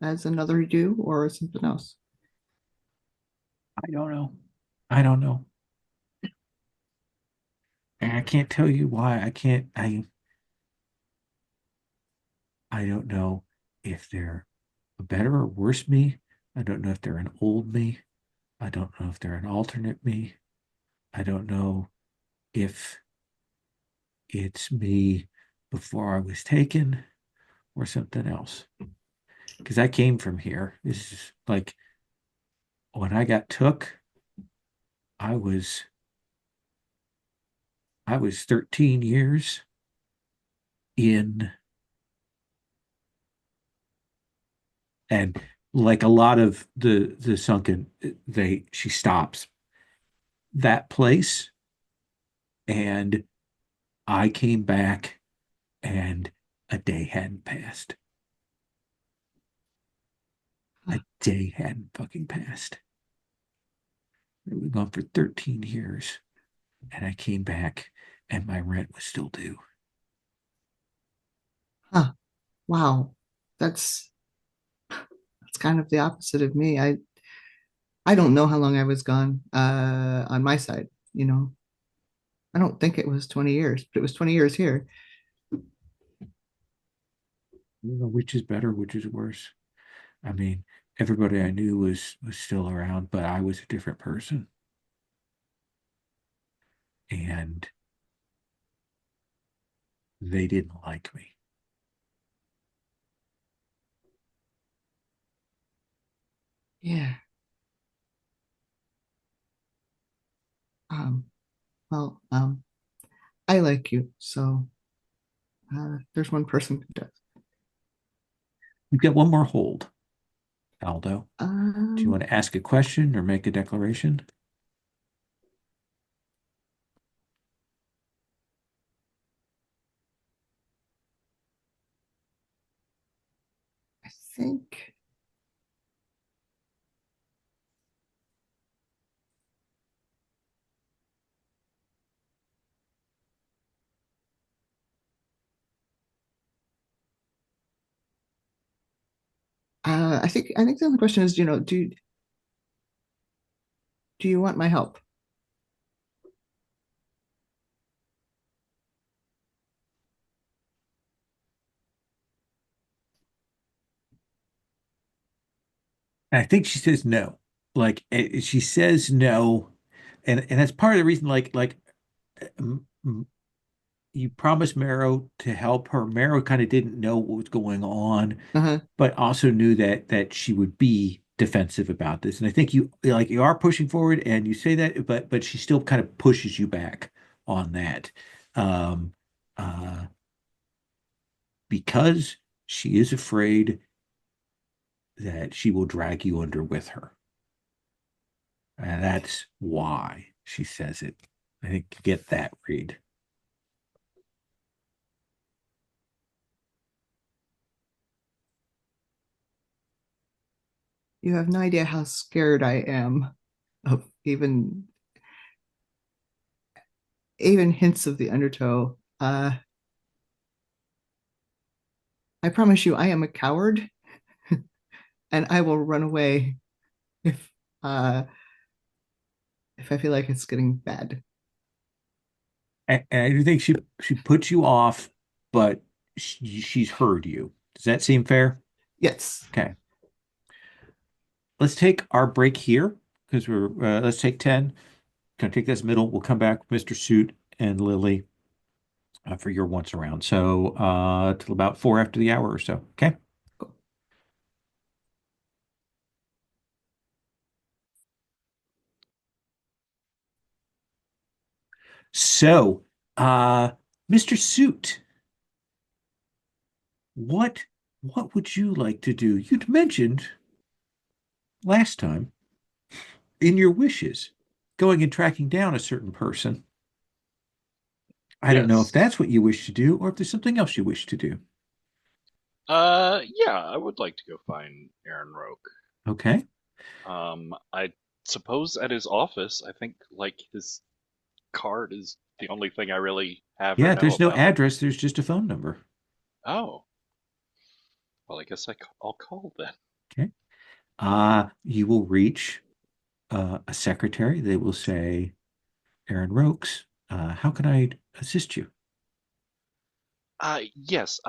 as another you or something else? I don't know. I don't know. And I can't tell you why. I don't know if they're a better or worse me. I don't know if they're an old me. I don't know if they're an alternate me. I don't know if it's me before I was taken or something else. Because I came from here. This is like when I got took, I was I was 13 years in, and like a lot of the sunken, they she stops that place, and I came back and a day hadn't passed. A Huh. day hadn't fucking passed. We've gone for 13 years, and I came back and my rent was still due. Huh. Wow. That's that's kind of the opposite of me. I don't know how long I was gone on my side, you know. I don't think it was 20 years, but it was 20 years here. I don't know which is better, which is worse. I mean, everybody I knew was still around, but I was a different person. And they didn't like me. Yeah. Um, well, I like you, so there's one person who does. We've got one more hold, Aldo. Do you Um, want to ask a question or make a declaration? I think I think the only question is, do you want my help? And I think she says no. Like she says no, and that's part of the reason. M- m- you promised Marrow to help her. Marrow kind of didn't know what was going on, Uh-huh. but also knew that she would be defensive about this. And I think you are pushing forward, and you say that, but she still kind of pushes you back on that, um, uh, because she is afraid that she will drag you under with her. And that's why she says it. I think you get that read. You have no idea how scared I am of even hints of the undertow. I promise you, I am a coward, and I will run away if uh, if I feel like it's getting bad. And I do think she puts you off, but she's heard you. Does that seem fair? Yes. Okay. Let's take our break here because let's take 10. Gonna take this middle. We'll come back, Mr. Suit and Lily, for your once around. So till about 4 after the hour or so. Okay. So, Mr. Suit, what what would you like to do? You'd mentioned last time in your wishes, going and tracking down a certain person. I don't know if Yes. that's what you wish to do or if there's something else you wish to do. Yeah, I would like to go find Aaron Roke. Okay. I suppose at his office, I think like his card is the only thing I really have or Yeah, know there's no about him. address, there's just a phone number. Oh, well, I guess I'll call then. Okay. You will reach a secretary. They will say, Aaron Rokes, how can I assist you? Yes,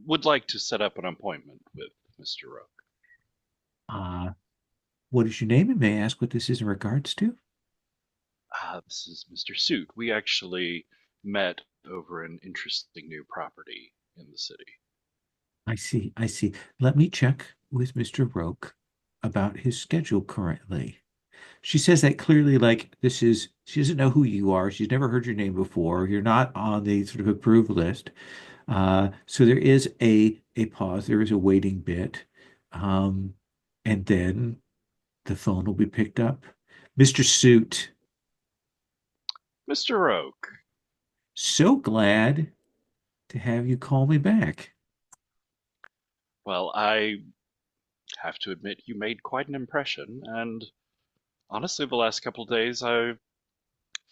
would like to set up an appointment with Mr. Roke. Uh, what is your name? And may I ask what this is in regards to? This is Mr. Suit. We actually met over an interesting new property in the city. I see, I see. Let me check with Mr. Roke about his schedule currently. She says that clearly, like she doesn't know who you are. She's never heard your name before. You're not on the sort of approved list. So there is a pause. There is a waiting bit. Um, and then the phone will be picked up. Mr. Suit, Mr. Roke, so glad to have you call me back. well, I have to admit you made quite an impression, and honestly, the last couple of days I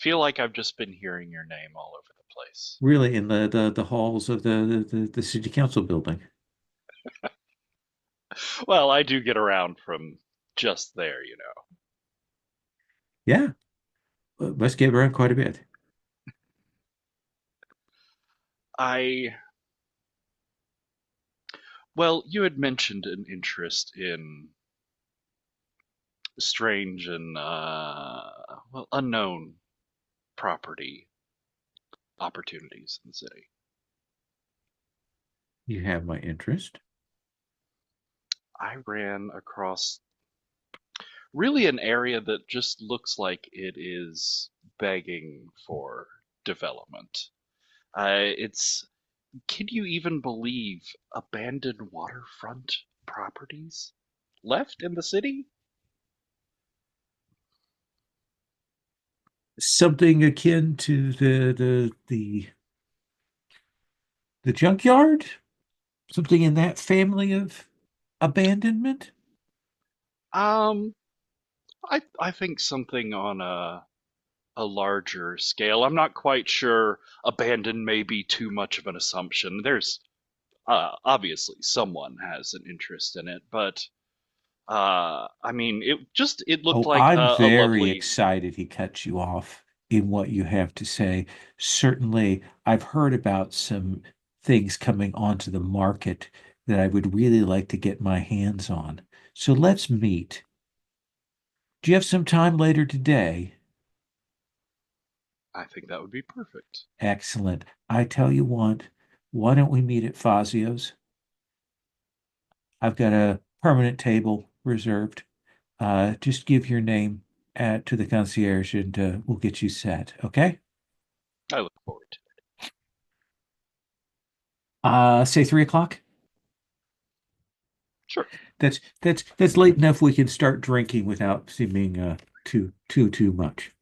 feel like I've just been hearing your name all over the place. Really, in the halls of the city council building. Well, I do get around from just there, you know. Yeah, must get around quite a bit. I, well, you had mentioned an interest in strange and, well, unknown property opportunities in the city. You have my interest. I ran across really an area that just looks like it is begging for development. It's, can you even believe abandoned waterfront properties left in the city? Something akin to the junkyard? Something in that family of abandonment? Um, I think something on a larger scale. I'm not quite sure. Abandoned may be too much of an assumption. There's obviously someone has an interest in it, but I mean, it looked Oh, like I'm a very lovely. excited he cut you off in what you have to say. Certainly, I've heard about some things coming onto the market that I would really like to get my hands on. So let's meet. Do you have some time later today? I think that would be perfect. Excellent. I tell you what, why don't we meet at Fazio's? I've got a permanent table reserved. Just give your name to the concierge and we'll get you set. Okay? I look forward to it. Say 3 o'clock. Sure. That's late enough we can start drinking without seeming too much.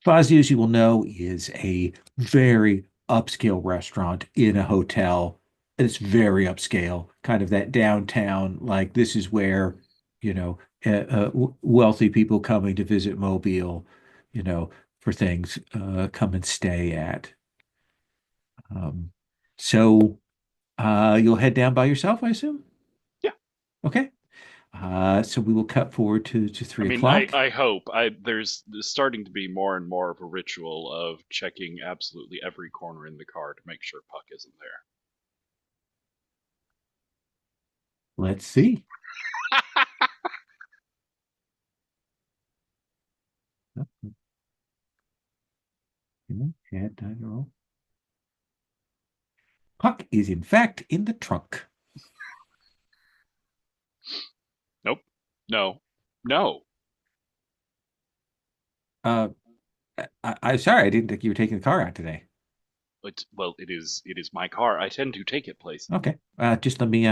Fozzy, as you will know, is a very upscale restaurant in a hotel. It's very upscale, kind of that downtown, like this is where, you know, wealthy people coming to visit Mobile, you know, for things, come and stay at. Um, so you'll head down by yourself, I assume? Yeah. Okay. So we will cut forward to I three mean, o'clock. I hope there's starting to be more and more of a ritual of checking absolutely every corner in the car to make sure Puck isn't there. Let's see. Chad, time to roll. Puck is in fact in the trunk. Nope. No. No. I'm sorry, I didn't think you were taking the car out today. It is my car. I tend to take it places. Okay. Just let me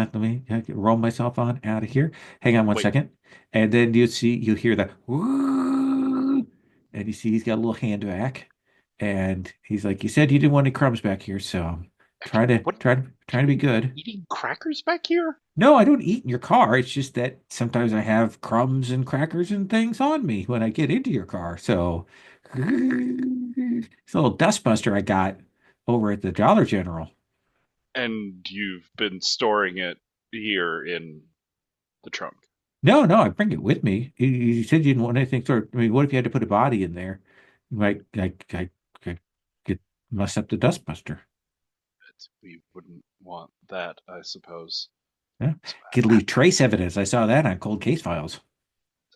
roll myself on out of here. Hang on one Wait, second. And then you hear the "Woo," and you see he's got a little hand back. And he's like, "You said you didn't want any crumbs back here, so I'm what? trying to be good." Eating crackers back here? No, I don't eat in your car. It's just that sometimes I have crumbs and crackers and things on me when I get into your car. So it's a little dustbuster I got over at the Dollar General. And you've been storing it here in the trunk. No, no, I bring it with me. You said you didn't want anything I mean, what if you had to put a body in there? You might I get mess up the dustbuster. But we wouldn't want that, I suppose. Yeah. So, Could uh, leave trace evidence. I saw that on cold case files.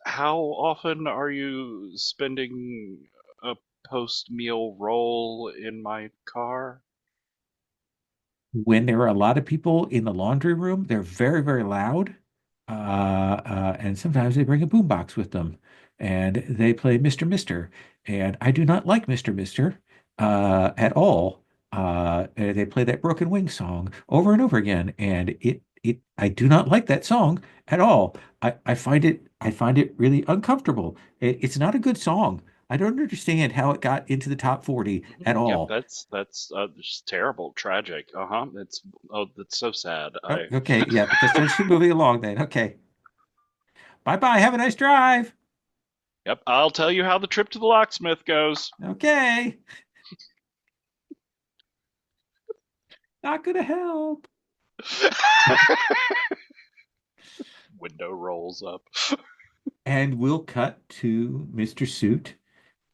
how often are you spending a post-meal roll in my car? When there are a lot of people in the laundry room, they're very, very loud. And sometimes they bring a boombox with them and they play Mr. Mister. And I do not like Mr. Mister at all. They play that Broken Wing song over and over again, and I do not like that song at all. I find it really uncomfortable. It's not a good song. I don't understand how it got into the top 40 at Yep, all. that's just terrible, tragic. Uh-huh. That's so sad. Okay, yeah, let's keep moving along then. Okay. Bye bye. Have a nice drive. Yep, I'll tell you how the trip to the locksmith goes. Okay. Not gonna help. Window rolls up. And we'll cut to Mr. Suit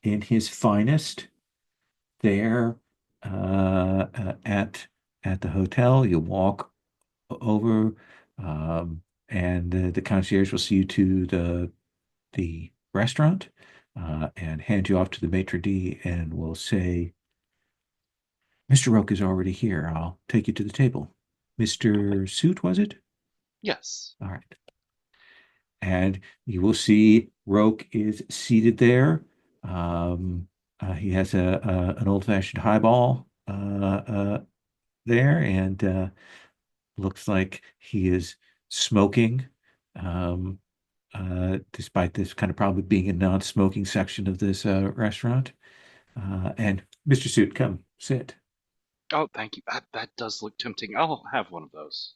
in his finest there at the hotel. You walk over, and the concierge will see you to the restaurant, and hand you off to the maitre d' and will say, "Mr. Roke is already here. I'll take you to the table." Mr. Suit, was it? Yes. All right. And you will see Roke is seated there. Um, he has an old-fashioned highball there, and looks like he is smoking, um, despite this kind of probably being a non-smoking section of this restaurant. And Mr. Suit, come sit. Oh, thank you. That does look tempting. I'll have one of those.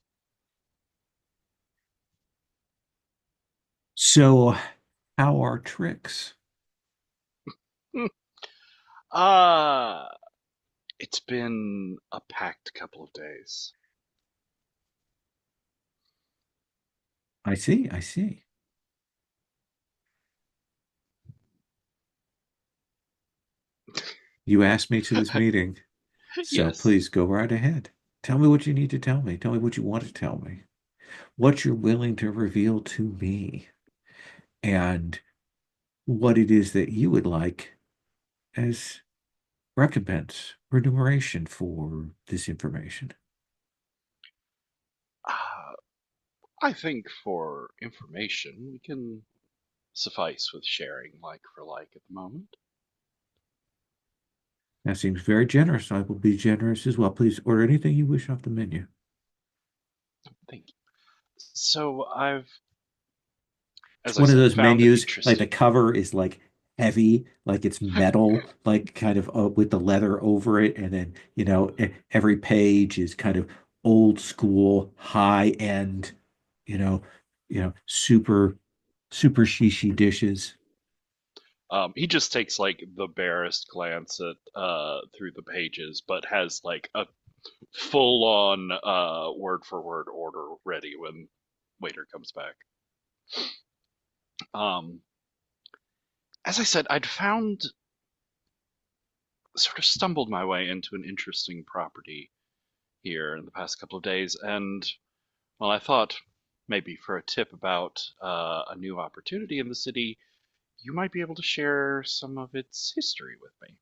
So, how are tricks? Hmm. Uh, it's been a packed couple of days. I see, I see. You asked me to this meeting, so Yes. please go right ahead. Tell me what you need to tell me. Tell me what you want to tell me. What you're willing to reveal to me, and what it is that you would like as recompense, remuneration for this information. Uh, I think for information, we can suffice with sharing like for like at the moment. That seems very generous. I will be generous as well. Please order anything you wish off the menu. Thank you. So I've, It's as I one of said, those found it menus, like the interesting. cover is like heavy, like it's metal, like kind of with the leather over it. And then, every page is kind of old school, high end, you know, super, super shishi dishes. He just takes like the barest glance at through the pages, but has like a full on word for word order ready when waiter comes back. Um, as I said, I'd found sort of stumbled my way into an interesting property here in the past couple of days, and well, I thought maybe for a tip about a new opportunity in the city, you might be able to share some of its history with me.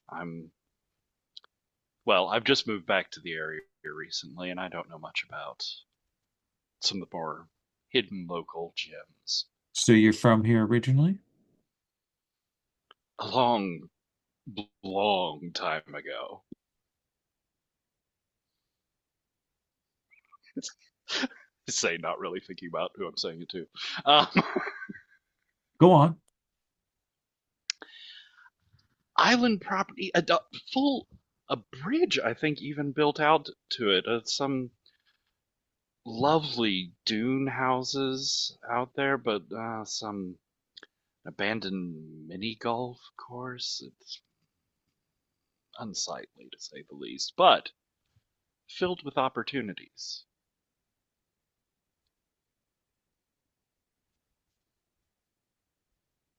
I'm I've just moved back to the area recently, and I don't know much about some of the more hidden local gems. So you're from here originally? A long, long time ago. Say, not really thinking about who I'm saying it to. Um, Go on. island property, full a bridge, I think, even built out to it. Some lovely dune houses out there, but some abandoned mini golf course. It's unsightly to say the least, but filled with opportunities.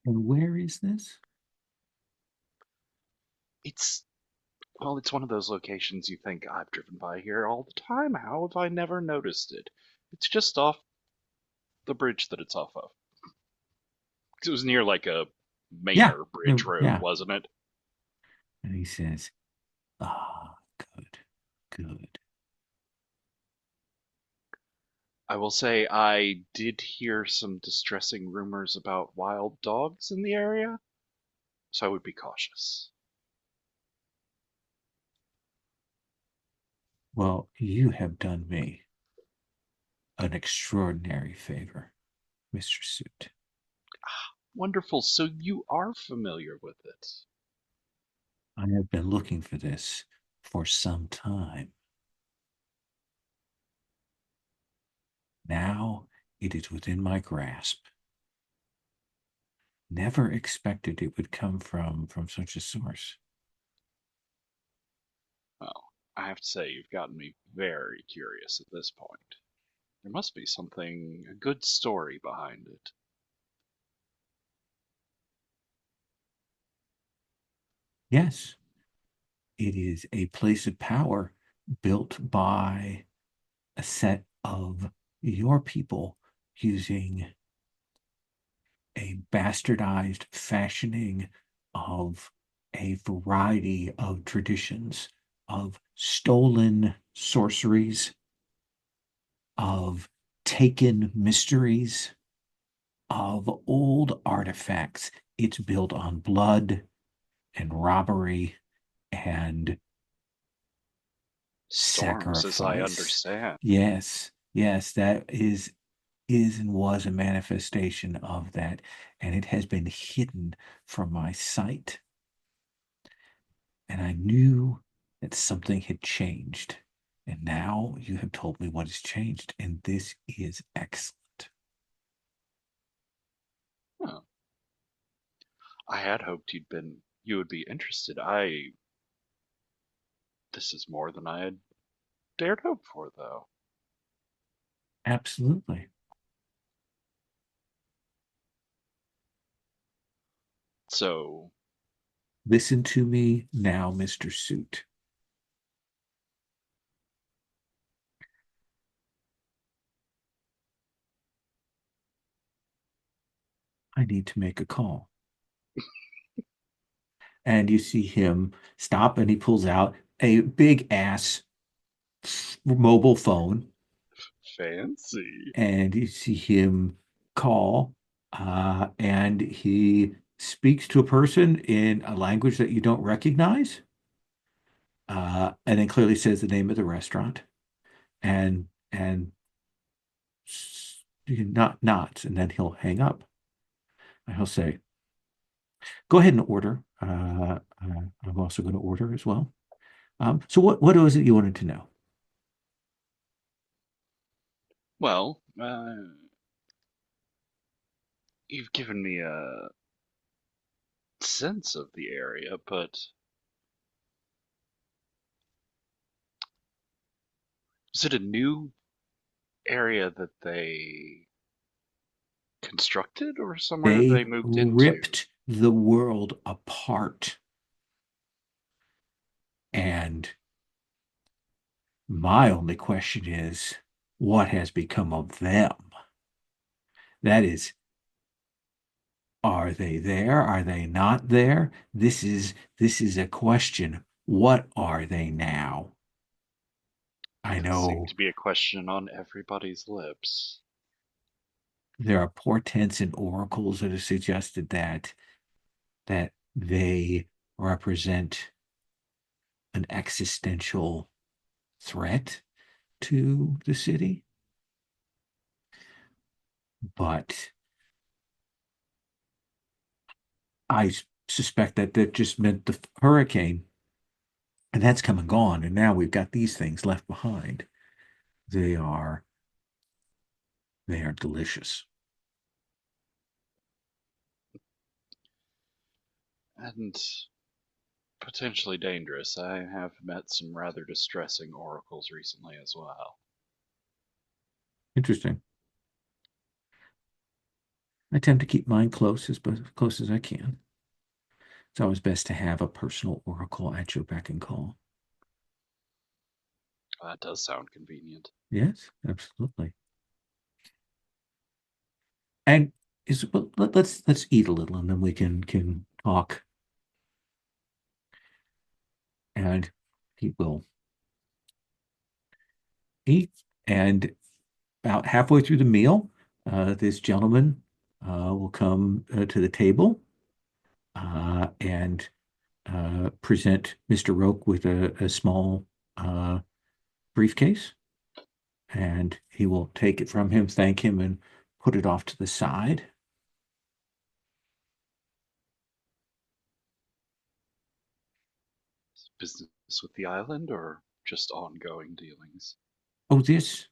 And where is this? It's Well, it's one of those locations you think I've driven by here all the time. How have I never noticed it? It's just off the bridge that it's off of. 'Cause it was near like a main Yeah. or bridge road, Yeah. wasn't it? And he says, ah, good, good. I will say I did hear some distressing rumors about wild dogs in the area, so I would be cautious. Well, you have done me an extraordinary favor, Mr. Suit. Wonderful. So you are familiar with it. I have been looking for this for some time. Now it is within my grasp. Never expected it would come from such a source. Well, I have to say, you've gotten me very curious at this point. There must be a good story behind it. Yes, it is a place of power built by a set of your people using a bastardized fashioning of a variety of traditions, of stolen sorceries, of taken mysteries, of old artifacts. It's built on blood and robbery and Storms, as I sacrifice. understand. Yes, yes, that is and was a manifestation of that, and it has been hidden from my sight. And I knew that something had changed. And now you have told me what has changed, and this is excellent. Huh. I had hoped you would be interested. This is more than I had dared hope for, though. Absolutely. So, Listen to me now, Mr. Suit. I need to make a call. And you see him stop, and he pulls out a big ass mobile phone, fancy. and you see him call, and he speaks to a person in a language that you don't recognize, and then clearly says the name of the restaurant, and not nods, and then he'll hang up, and he'll say, "Go ahead and order. I'm also going to order as well." So what was it you wanted to know? Well, you've given me a sense of the area, but is it a new area that they constructed or somewhere They they moved into? ripped the world apart. And my only question is, what has become of them? That is, are they there? Are they not there? This is a question. What are they now? I That seemed know to be a question on everybody's lips. there are portents and oracles that have suggested that they represent an existential threat, to the city. But I suspect that that just meant the hurricane, and that's come and gone. And now we've got these things left behind. They are delicious. And potentially dangerous. I have met some rather distressing oracles recently as well. Interesting. I tend to keep mine close as I can. It's always best to have a personal oracle at your beck and call. That does sound convenient. Yes, absolutely. And well, let's eat a little, and then we can talk. And he will eat. And about halfway through the meal, this gentleman will come to the table and present Mr. Roke with a small briefcase. And he will take it from him, thank him, and put it off to the side. Business with the island or just ongoing dealings? Oh, this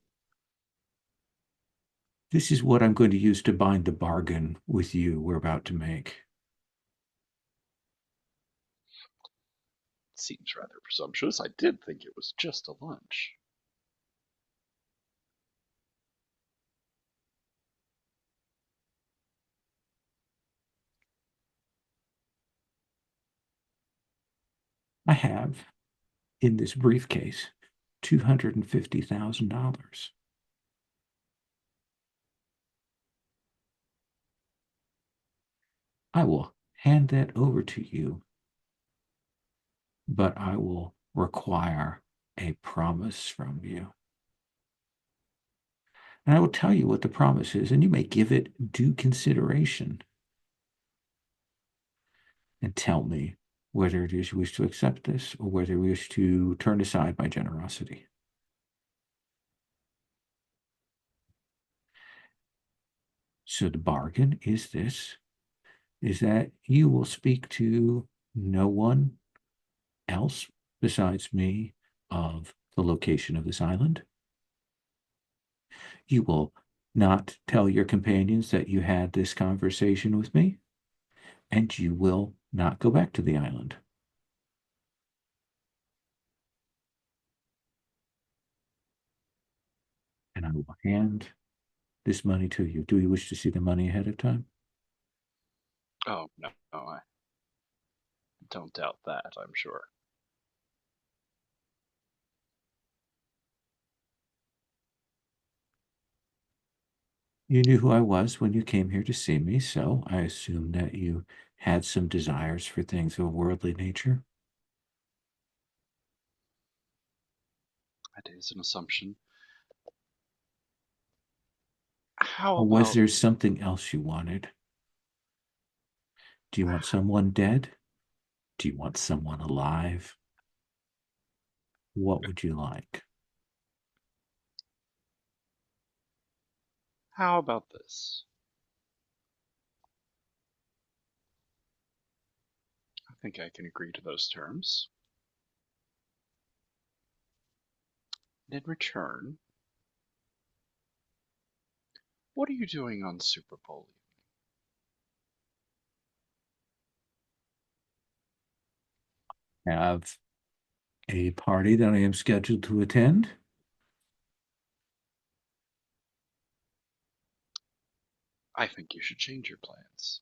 is what I'm going to use to bind the bargain with you we're about to make. Seems rather presumptuous. I did think it was just a lunch. I have in this briefcase $250,000. I will hand that over to you, but I will require a promise from you. And I will tell you what the promise is, and you may give it due consideration and tell me whether it is you wish to accept this or whether you wish to turn aside my generosity. So the bargain is this, is that you will speak to no one else besides me of the location of this island. You will not tell your companions that you had this conversation with me, and you will not go back to the island. And I will hand this money to you. Do you wish to see the money ahead of time? Oh, no, I don't doubt that, I'm sure. You knew who I was when you came here to see me, so I assume that you had some desires for things of a worldly nature. That is an assumption. How Or was about there something else you wanted? Do you want someone dead? Do you want someone alive? What would you like? this? I think I can agree to those terms. In return, what are you doing on Super Bowl? Have a party that I am scheduled to attend. I think you should change your plans.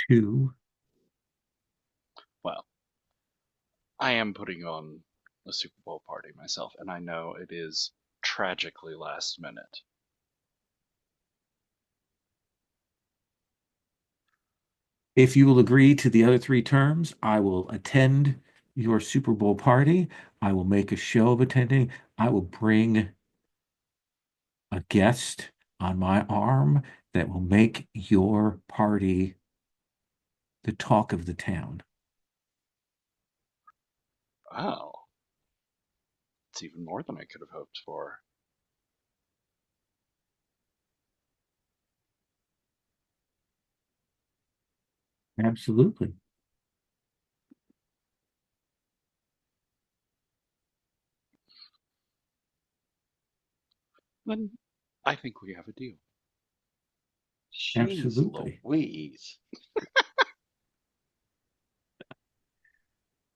Two, Well, I am putting on a Super Bowl party myself, and I know it is tragically last minute. if you will agree to the other three terms, I will attend your Super Bowl party. I will make a show of attending. I will bring a guest on my arm that will make your party the talk of the town. Oh, it's even more than I could have hoped for. Absolutely. Then I think we have a deal. Jeez Absolutely. Louise.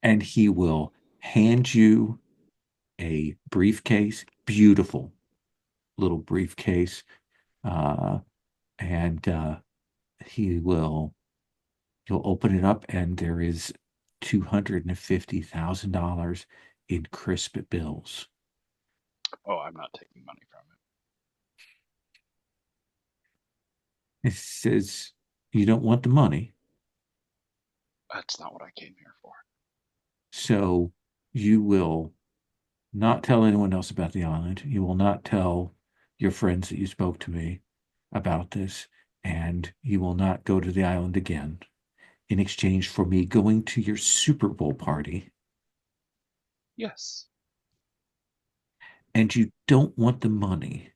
And he will hand you a briefcase, beautiful little briefcase, uh, and he will you'll open it up, and there is $250,000 in crisp bills. Oh, I'm not taking money from it. It says you don't want the money, That's not what I came here for. so you will not tell anyone else about the island. You will not tell your friends that you spoke to me about this, and you will not go to the island again in exchange for me going to your Super Bowl party. Yes. And you don't want the money.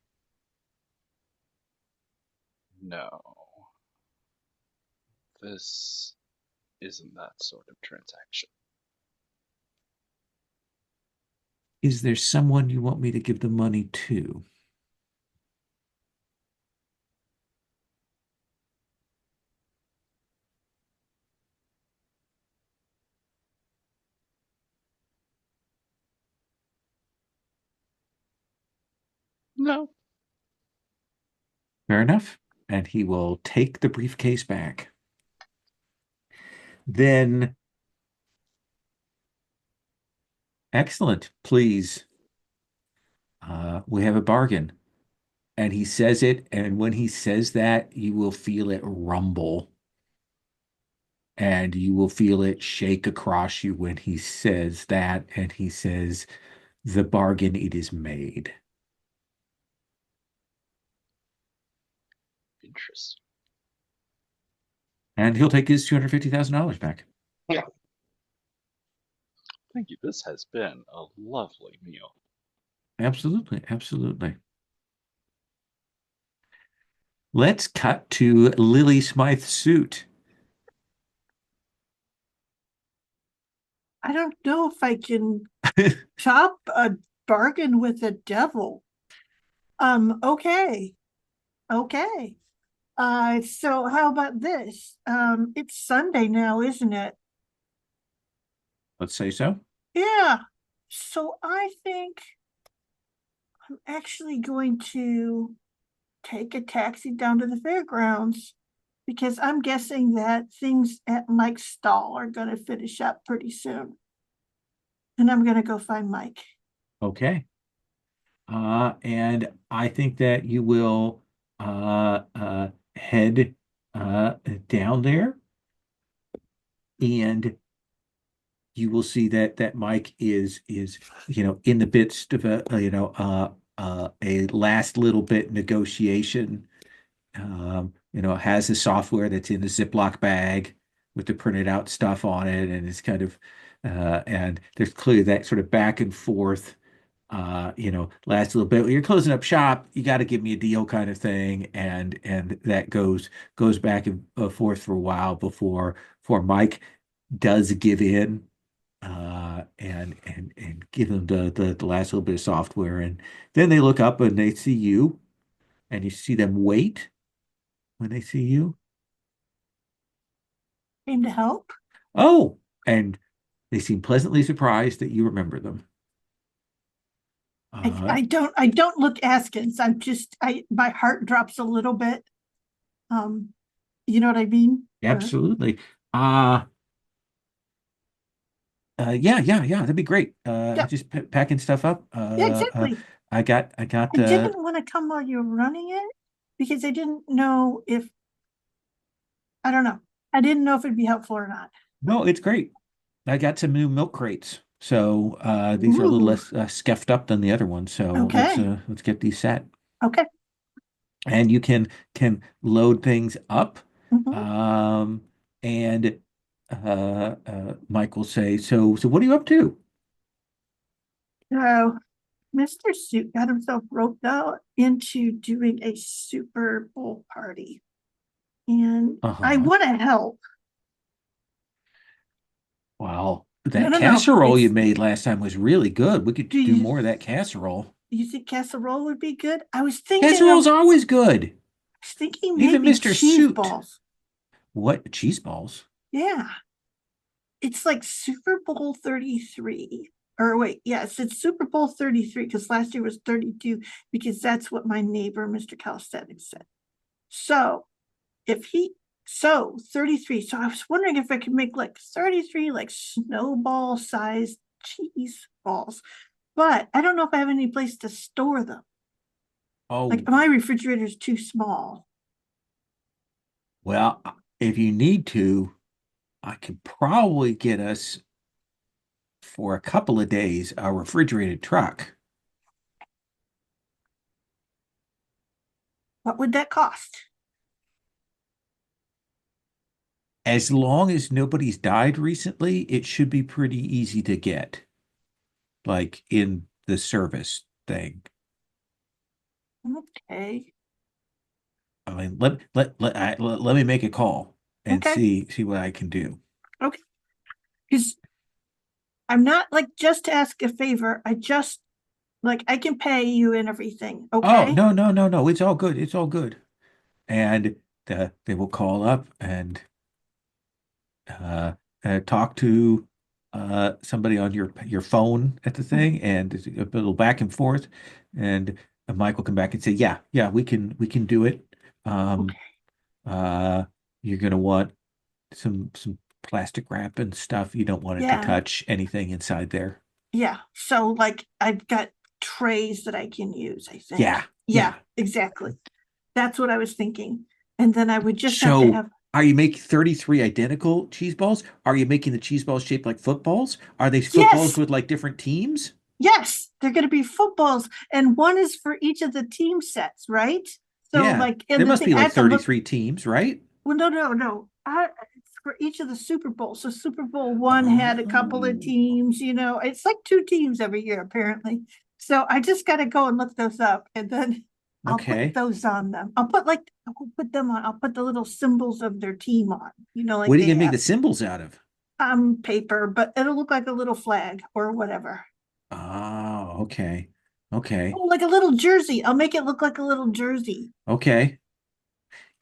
No. This isn't that sort of transaction. Is there someone you want me to give the money to? No. Fair enough. And he will take the briefcase back. Then, excellent. Please, we have a bargain. And he says it, and when he says that, you will feel it rumble, and you will feel it shake across you when he says that, and he says, "The bargain, it is made." Interesting. And he'll take his $250,000 back. Yeah. Thank you. This has been a lovely meal. Absolutely, absolutely. Let's cut to Lily Smythe's suit. I don't know if I can chop a bargain with the devil. Okay. Okay. So how about this? It's Sunday now, isn't it? Let's say so. Yeah. So I think I'm actually going to take a taxi down to the fairgrounds because I'm guessing that things at Mike's stall are going to finish up pretty soon. And I'm going to go find Mike. Okay. And I think that you will head down there, and you will see that Mike is in the midst of a last little bit negotiation. Has the software that's in the Ziploc bag with the printed out stuff on it, and it's kind of and there's clearly that sort of back and forth. Last little bit. You're closing up shop. You got to give me a deal, kind of thing, and that goes back and forth for a while before Mike does give in, and give them the last little bit of software, and then they look up and they see you, and you see them wait when they see you. Came to help. Oh, and they seem pleasantly surprised that you remember them. I don't look askance. My heart drops a little bit. Um, you know what I mean? Absolutely. Uh, yeah, that'd be great. Yeah, Just packing stuff up. yeah, exactly. I got I didn't want to come while you're running it because I didn't know if I don't know. I didn't know if it'd be helpful or not. no, it's great. I got some new milk crates. So these are a little Ooh, less scuffed up than the other ones. So okay. let's get these set. Okay. And you can load things up. Mhm. Um, and Mike will say, so what are you up to? So Mr. Suit got himself roped out into doing a Super Bowl party. And I Uh-huh. want to help. Well, No, that no, no. casserole you made last time was really good. We could Do do you more of that casserole. think casserole would be good? I Casserole's always good. was thinking Even maybe Mr. cheese Suit. balls. What? Cheese balls? Yeah. It's like Super Bowl 33. Or wait, yes, it's Super Bowl 33 because last year was 32 because that's what my neighbor, Mr. Calisthenics, said. So if he, so 33. So I was wondering if I could make like 33 like snowball sized cheese balls, but I don't know if I have any place to store them. Oh, Like my refrigerator is too small. well, if you need to, I could probably get us for a couple of days a refrigerated truck. What would that cost? As long as nobody's died recently, it should be pretty easy to get, like in the service thing. Okay. I mean, let me make a call and Okay. see what I can do. Okay. Because I'm not like just to ask a favor. I just like I can pay you and everything. Oh, Okay. no. It's all good. It's all good. And they will call up and uh, talk to somebody on your phone at the thing, and it's a little back and forth. And Mike will come back and say, yeah, we can do it. Um, Okay. uh, you're gonna want some plastic wrap and stuff. You don't want it to Yeah. touch anything inside there. Yeah. So like I've got trays that I can use, I think. Yeah, Yeah, exactly. That's what I was thinking. And then I would just have to So, have are you making 33 identical cheese balls? Are you making the cheese balls shaped like footballs? Are they footballs yes, with like different teams? yes, they're gonna be footballs, and one is for each of the team sets, right? So Yeah, like and there the must thing be I like have to look 33 teams, right? well, no. It's for each of the Super Bowls. So Super Bowl one had a couple of Oh, teams, it's like two teams every year, apparently. So I just got to go and look those up and then I'll put okay. those on them. I'll put them on, I'll put the little symbols of their team on, What like are you they gonna make the have symbols out of? paper, but it'll look like a little flag or whatever. Oh, okay. Okay. Oh, like a little jersey. I'll make it look like a little jersey. Okay.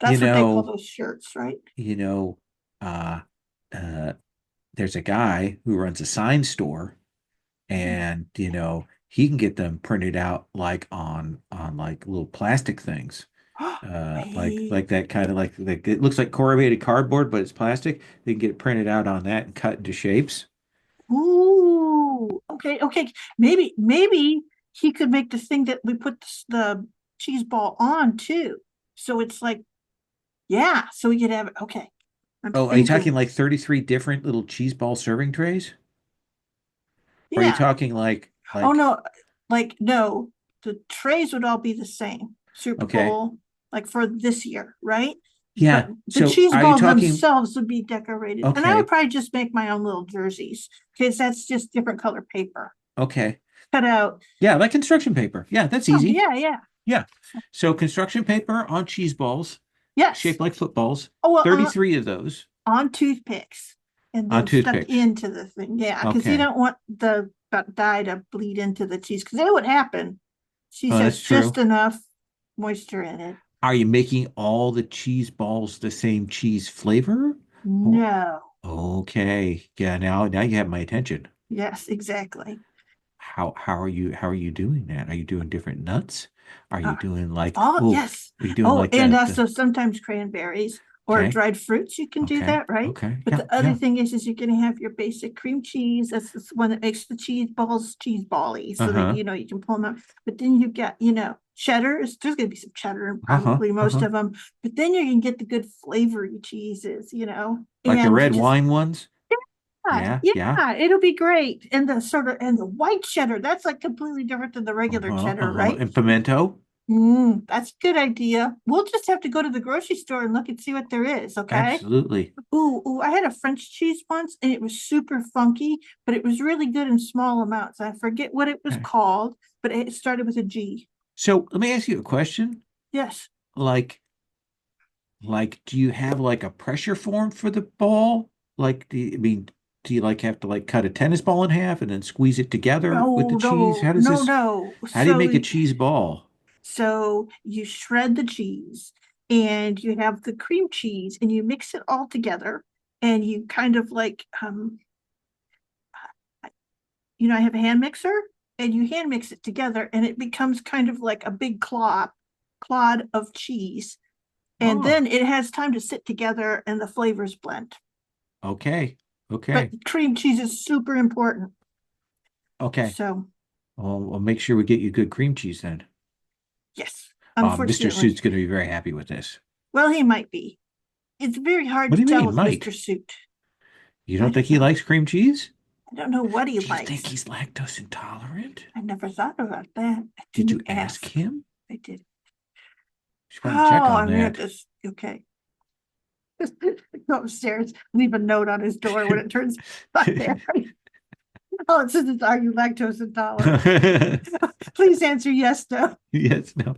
You That's what they call know, those shirts, right? you know, uh uh there's a guy who runs a sign store, and he can get them printed out like on like little plastic things, Wait. like that kind of like it looks like corrugated cardboard, but it's plastic. They can get it printed out on that and cut into shapes. Ooh, okay. Maybe he could make the thing that we put the cheese ball on too. So it's like, yeah, so we could have it. Okay. I'm Oh, are you talking thinking, like 33 different little cheese ball serving trays? Or are you yeah. talking Oh like no, like no, the trays would all be the same. Super okay. Bowl, like for this year, right? But Yeah. the So cheese are you balls talking themselves would be decorated. And I would okay. probably just make my own little jerseys because that's just different color paper. Okay. Cut out. Yeah, like construction paper. Yeah, that's Oh, easy. yeah. Yeah. So construction paper on cheese balls Yes. shaped like footballs, Oh, well, 33 of those on toothpicks and on then stuck toothpicks. into the thing. Yeah, because you Okay. don't want the dye to bleed into the cheese because that would happen. Cheese Oh, has that's just true. enough moisture in it. Are you making all the cheese balls the same cheese flavor? Oh, No. okay. Yeah, now you have my attention. Yes, exactly. How are you doing that? Are you doing different nuts? Are you Uh, doing like oh, oh, yes. are you doing Oh, like and the so sometimes cranberries or okay, dried fruits, you can do okay, that, right? okay, But yeah, the other yeah. thing is you're going to have your basic cream cheese. That's the one that makes the cheese balls cheese bally, so that Uh-huh. you can pull them out. But then you get cheddar. There's going to be some cheddar and Uh-huh. probably most Uh-huh. of them. But then you can get the good flavory cheeses, Like the and red just wine ones? yeah, Yeah. it'll be great. And the white cheddar, that's like completely different than the regular cheddar, right? And pimento? That's a good idea. We'll just have to go to the grocery store and look and see what there is, okay? Absolutely. Ooh, I had a French cheese once and it was super funky, but it was really good in small amounts. I forget what it was Okay. called, but it started with a G. So let me ask you a question. Yes. Like, do you have like a pressure form for the ball? Like, do you like have to like cut a tennis ball in half and then squeeze it together with the No, cheese? no, no, no. How do you make a cheese ball? So you shred the cheese and you have the cream cheese and you mix it all together and you kind of like I have a hand mixer and you hand mix it together and it becomes kind of like a big clod of cheese. And Oh, then it has time to sit together and the flavors blend. okay. But Okay. cream cheese is super important. Okay. So, Well, we'll make sure we get you good cream cheese then. yes, Mr. Suit's unfortunately. going to be very happy with this. Well, he might be. It's very hard What do to you tell mean, with Mr. Mike? Suit. You I don't think don't he know. likes cream cheese? I don't know what he Do you think likes. he's lactose intolerant? I never thought about that. I Did you didn't ask ask. him? I did. Should probably check Oh, on I'm gonna have that. to. Okay. Go upstairs, leave a note on his door when it turns on there. Oh, it says, "Are you lactose intolerant?" Please answer yes, no. Yes, no.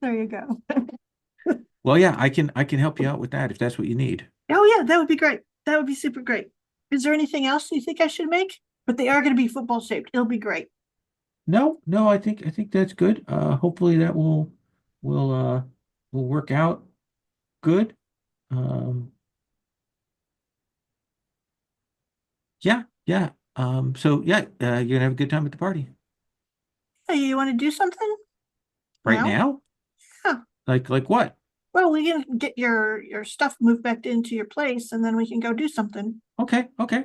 There you go. Well, yeah, I can help you out with that if that's what you need. Oh yeah, that would be great. That would be super great. Is there anything else you think I should make? But they are going to be football shaped. It'll be great. No, no, I think that's good. Hopefully that will will work out good. Um, yeah, yeah. So yeah, you're gonna have a good time at the party. Hey, you want to do something Right now? now? Yeah. Like what? Well, we can get your stuff moved back into your place, and then we can go do something. Okay, okay.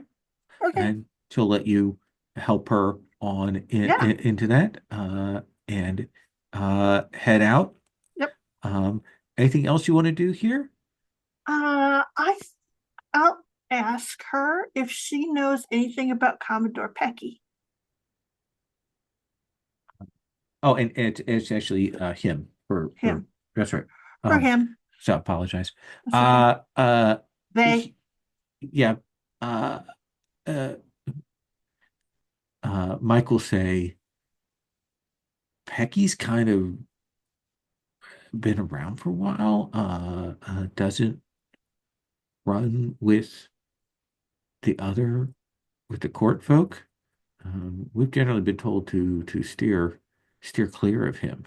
Okay. And she'll let you help her on Yeah. into that and head out. Yep. Um, anything else you want to do here? I'll ask her if she knows anything about Commodore Pecky. Oh, and it's actually him for Him. that's right. For Um, him. so I apologize. That's okay. Uh, uh, They. he- yeah. Uh, uh, Mike will say Pecky's kind of been around for a while. Doesn't run the other with the court folk. We've generally been told to steer clear of him.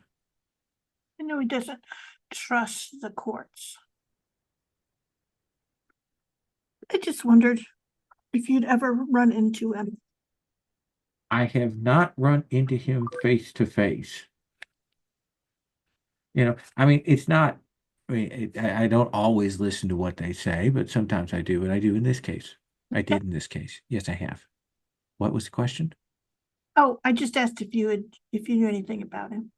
I know he doesn't trust the courts. I just wondered if you'd ever run into him. I have not run into him face to face. I mean, it's not. I mean, I don't always listen to what they say, but sometimes I do, and I do in this case. I Okay. did in this case. Yes, I have. What was the question? Oh, I just asked if you knew anything about him.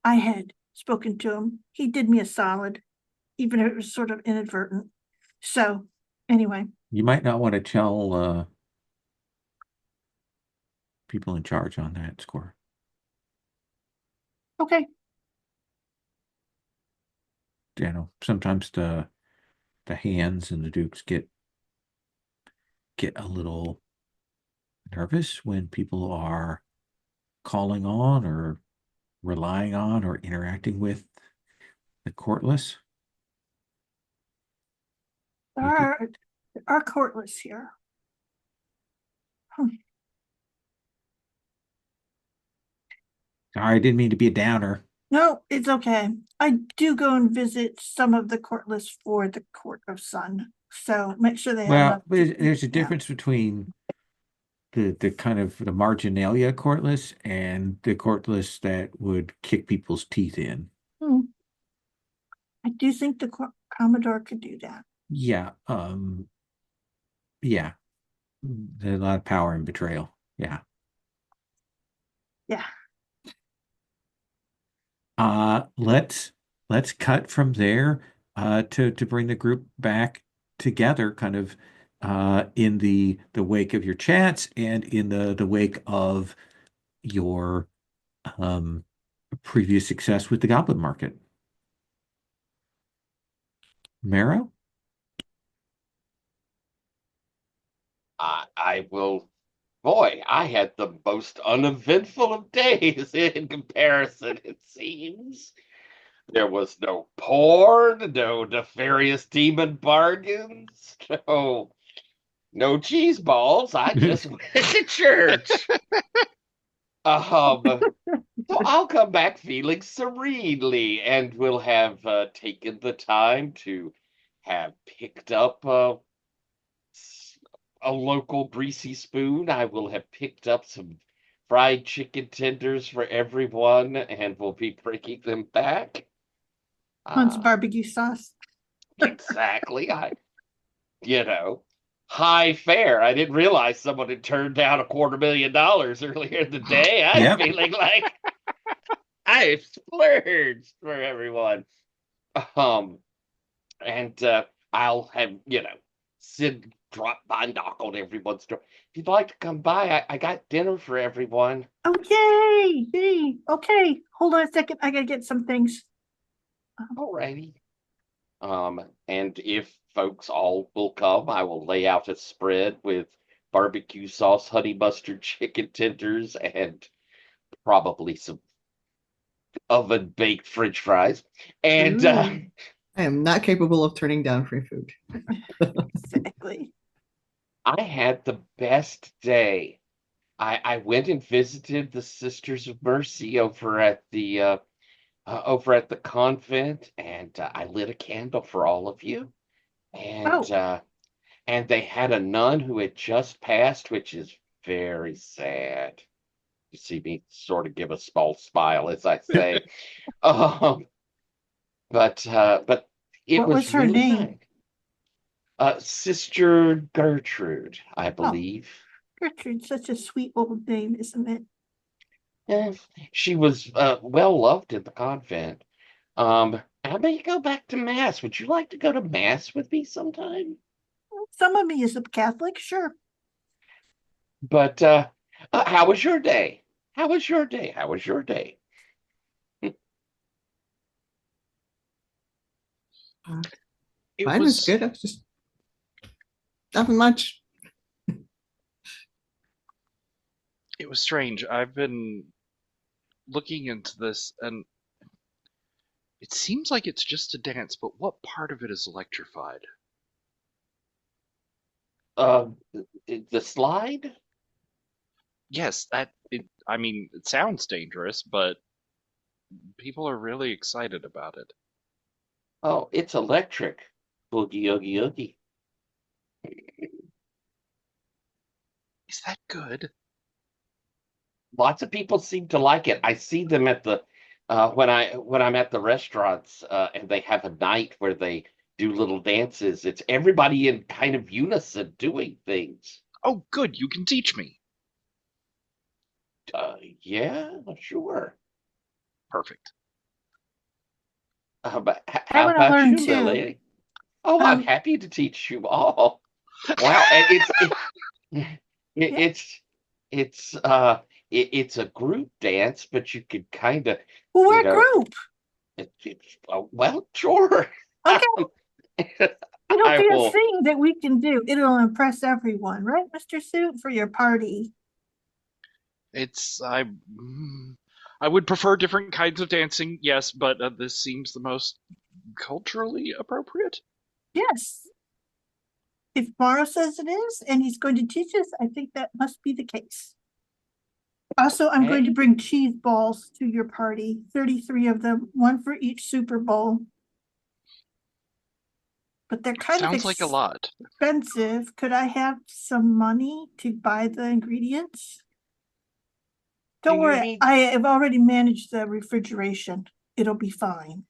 I had spoken to him. He did me a solid, even if it was sort of inadvertent. So anyway, You might not want to tell people in charge on that score. okay. Sometimes the hands and the dukes get a little nervous when people are calling on or relying on or interacting with the courtless. There You could, are courtless here. sorry, I didn't mean to be a downer. No, it's okay. I do go and visit some of the courtless for the Court of Sun. So make sure they have Well, enough to eat. there's a Yeah. difference between the kind of the marginalia courtless and the courtless that would kick people's teeth in. Hmm. I do think the Commodore could do that. Yeah, yeah. There's a lot of power in betrayal. Yeah. Yeah. Let's cut from there to bring the group back together, kind of in the wake of your chats and in the wake of your um previous success with the Goblin Market. Marrow? I will. Boy, I had the most uneventful of days in comparison, it seems. There was no porn, no nefarious demon bargains, no cheese balls. I just went to church. So I'll come back feeling serenely, and will have taken the time to have picked up a local greasy spoon. I will have picked up some fried chicken tenders for everyone, and will be bringing them back. Hunt's barbecue sauce. Exactly. You know, high fare. I didn't realize someone had turned down $250,000 earlier in the day. I'm Yep. feeling like I've splurged for everyone. Um, and I'll have, Sid drop by, knock on everyone's door. If you'd like to come by, I got dinner for everyone. Oh, yay! Yay! Okay, hold on a second. I gotta get some things. Alrighty. And if folks all will come, I will lay out a spread with barbecue sauce, honey mustard chicken tenders, and probably some oven baked French fries. And Ooh. I am not capable of turning down free food. Exactly. I had the best day. I went and visited the Sisters of Mercy over at the convent, and I lit a candle for all of you. And Oh, and they had a nun who had just passed, which is very sad. You see me sort of give a small smile as I say. um, but it what was was her really name? nice. Sister Gertrude, I Oh, believe. Gertrude, such a sweet old name, isn't it? Eh, she was well loved in the convent. I may go back to mass. Would you like to go to mass with me sometime? Some of me is a Catholic, sure. But how was your day? How was your day? How was your day? It Mine was was good. I was just nothing much. it was strange. I've been looking into this, and it seems like it's just a dance, but what part of it is electrified? Uh, the slide? Yes, I mean, it sounds dangerous, but people are really excited about it. Oh, it's electric. Boogie, oogie, oogie. Is that good? Lots of people seem to like it. I see them at the when I'm at the restaurants, and they have a night where they do little dances. It's everybody in kind of unison doing things. Oh, good, you can teach me. Yeah, sure. Perfect. But I how want to about learn you, little too. lady? Oh, I'm Um, happy to teach you all. Wow, and yeah. it's it's a group dance, but you could kind of, Well, you we're a know, group. well, sure. Okay, it'll I be a will. thing that we can do. It'll impress everyone, right, Mr. Suit, for your party? It's I would prefer different kinds of dancing, yes, but this seems the most culturally appropriate. Yes. If Morrow says it is, and he's going to teach us, I think that must be the case. Also, I'm going to Okay. bring cheese balls to your party, 33 of them, one for each Super Bowl. But they're kind of Sounds like a lot. expensive. Could I have some money to buy the ingredients? Do Don't you worry, need I have already managed the refrigeration. It'll be fine.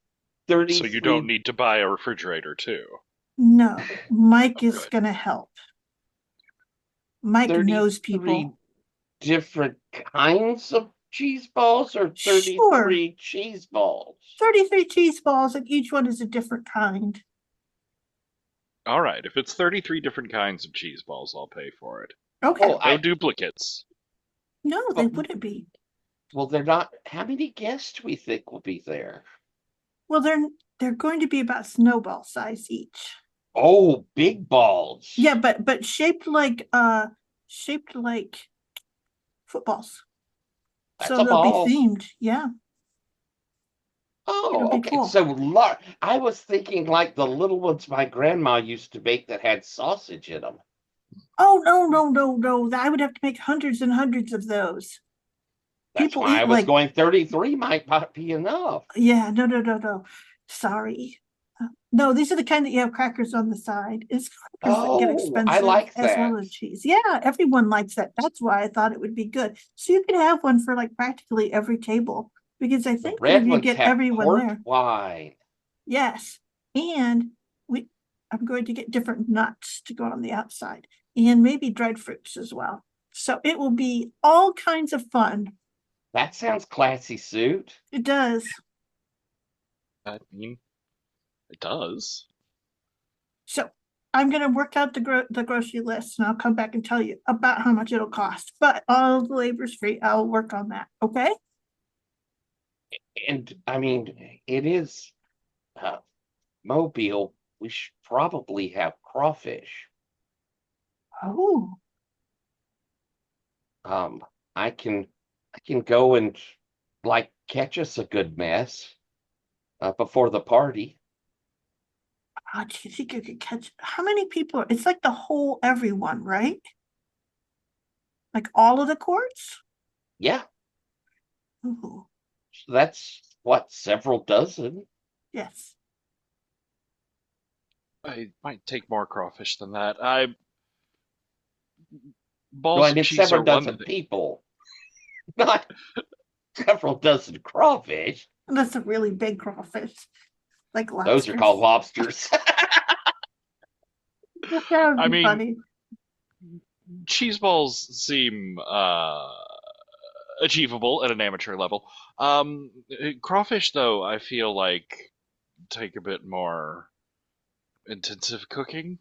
So you don't 33? need to buy a refrigerator too. No, Mike Oh, is good. going to help. Mike knows 33 people. different kinds of cheese balls, or Sure, 33 cheese balls? 33 cheese balls, and each one is a different kind. All right, if it's 33 different kinds of cheese balls, I'll pay for it. Okay. Oh, No duplicates. No, they oh, wouldn't be. Well, they're not. How many guests do we think will be there? Well, they're going to be about snowball size each. Oh, big balls. Yeah, but shaped like footballs. That's So a they'll be ball. themed. Yeah, it'll Oh, be okay. cool. So I was thinking like the little ones my grandma used to make that had sausage in them. Oh no. I would have to make hundreds and hundreds of those. That's People why I eat was like, going 33 might not be enough. yeah, no. Sorry. No, these are the kind that you have crackers on the side. It's crackers that get Oh, I expensive like as well that. as cheese. Yeah, everyone likes that. That's why I thought it would be good. So you could have one for like practically every table because I The think that if red you ones get have everyone port there, wine. yes. And we I'm going to get different nuts to go on the outside and maybe dried fruits as well. So it will be all kinds of fun. That sounds classy, suit. It does. I mean, it does. So I'm going to work out the grocery list and I'll come back and tell you about how much it'll cost. But all the labor's free. I'll work on that. Okay. And I mean, it is uh, Mobile. We should probably have crawfish. Oh, Um, I can go and like catch us a good mess before the party. do you think you could catch how many people it's like the whole everyone, right? Like all of the courts? Yeah, Ooh, so that's what, several dozen. yes. I might take more crawfish than that. I No, balls I of mean cheese are several one dozen thing. people, not several dozen crawfish. That's a really big crawfish, like Those are called lobsters. lobsters. That would I be mean, funny. cheese balls seem achievable at an amateur level. Crawfish, though, I feel like take a bit more intensive cooking.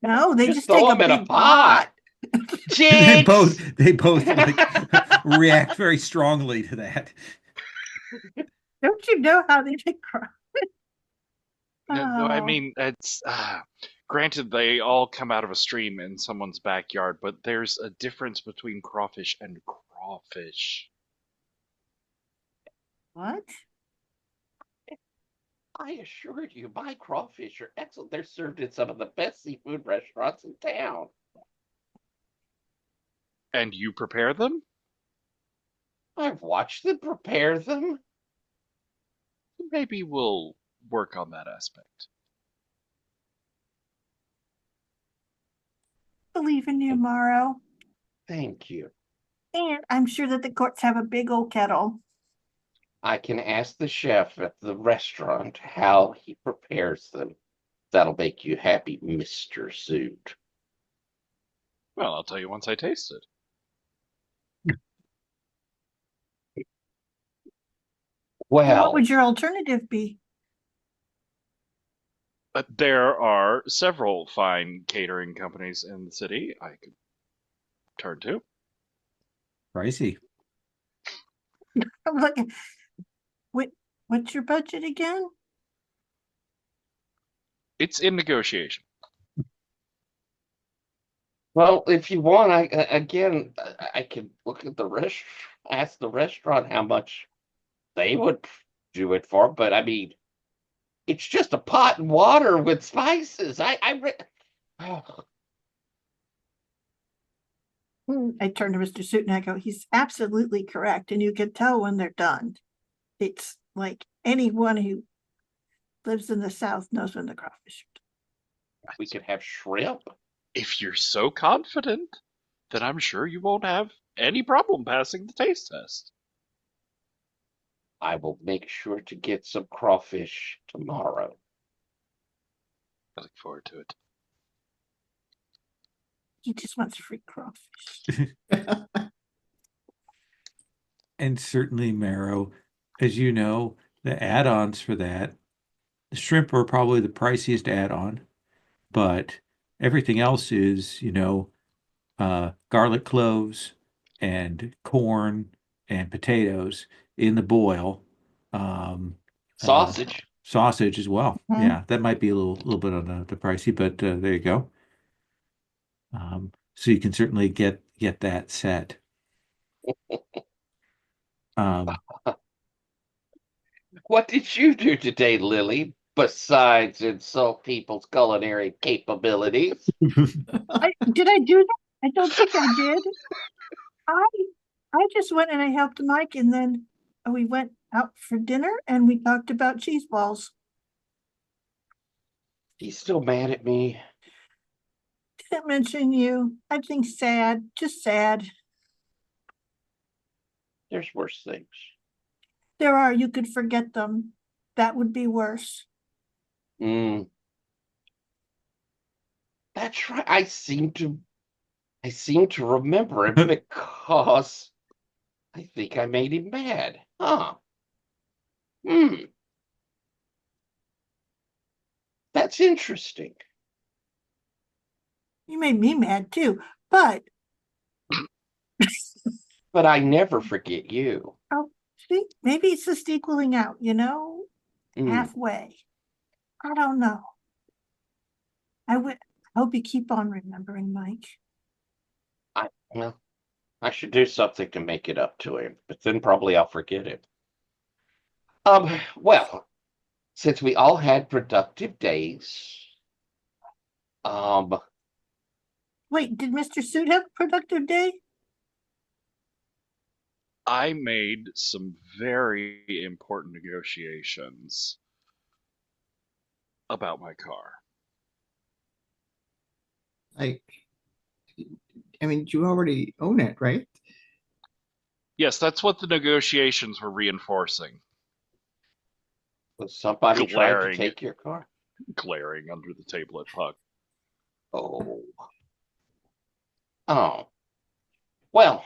No, they Just just take throw a them in a big pot. pot. Jinx! They both like react very strongly to that. Don't you know how they make crawfish? No, I Oh, mean, it's granted they all come out of a stream in someone's backyard, but there's a difference between crawfish and crawfish. what? I assure you, my crawfish are excellent. They're served in some of the best seafood restaurants in town. And you prepare them? I've watched them prepare them. Maybe we'll work on that aspect. Believe in you, Morrow. Thank you. And I'm sure that the courts have a big old kettle. I can ask the chef at the restaurant how he prepares them. That'll make you happy, Mr. Suit. Well, I'll tell you once I taste it. And what Well, would your alternative be? But there are several fine catering companies in the city I could turn to. Pricey. I'm like, wait, what's your budget again? It's in negotiation. well, if you want, I can look at the ask the restaurant how much they would do it for. But I mean, it's just a pot and water with spices. I turn to Mr. Suit and I go, he's absolutely correct. And you can tell when they're done. It's like anyone who lives in the South knows when the crawfish are We could have shrimp. If you're so confident, then I'm sure you won't have any problem passing the taste test. I will make sure to get some crawfish tomorrow. I look forward to it. He just wants free crawfish. And certainly marrow, as you know, the add-ons for that, the shrimp are probably the priciest add-on, but everything else is, garlic cloves and corn and potatoes in the boil. Um, Sausage. Sausage as well. Mhm. Yeah, that might be a little bit on the pricey, but there you go. So you can certainly get that set. Um, What did you do today, Lily, besides insult people's culinary capabilities? Did I do that? I don't think I did. I I just went and I helped Mike, and then we went out for dinner and we talked about cheese balls. He's still mad at me. Didn't mention you. I think sad, just sad. There's worse things. There are, you could forget them. That would be worse. Mm, that's right. I seem to remember it because I think I made him mad. Huh. Hmm. That's interesting. You made me mad too, but But I never forget you. oh, see, maybe it's just equaling out, Mm, halfway. I don't know. I hope you keep on remembering, Mike. well, I should do something to make it up to him, but then probably I'll forget him. Well, since we all had productive days, um, Wait, did Mr. Suit have a productive day? I made some very important negotiations about my car. Like, I mean, you already own it, right? Yes, that's what the negotiations were reinforcing. was somebody trying to Glaring. take your car? Glaring under the table at Puck. Oh. Oh. Well,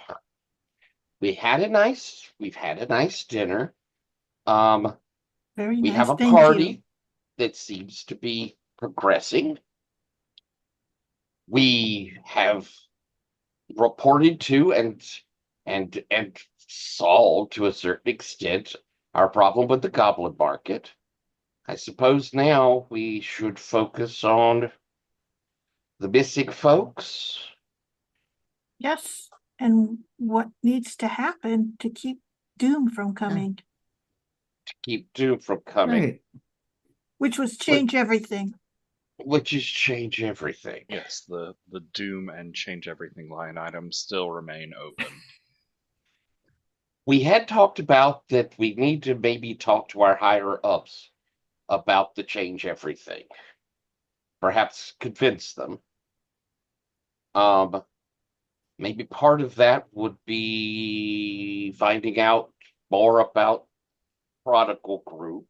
we've had a nice dinner. Very We nice, have a thank you. party that seems to be progressing. We have reported to and solved to a certain extent our problem with the Goblin Market. I suppose now we should focus on the missing folks. Yes, and what needs to happen to keep Doom from coming, To keep Doom from coming, Right. which was change everything. which is change everything. Yes, the Doom and Change Everything line items still remain open. We had talked about that we need to maybe talk to our higher ups about the change everything. Perhaps convince them. Maybe part of that would be finding out more about Prodigal Group.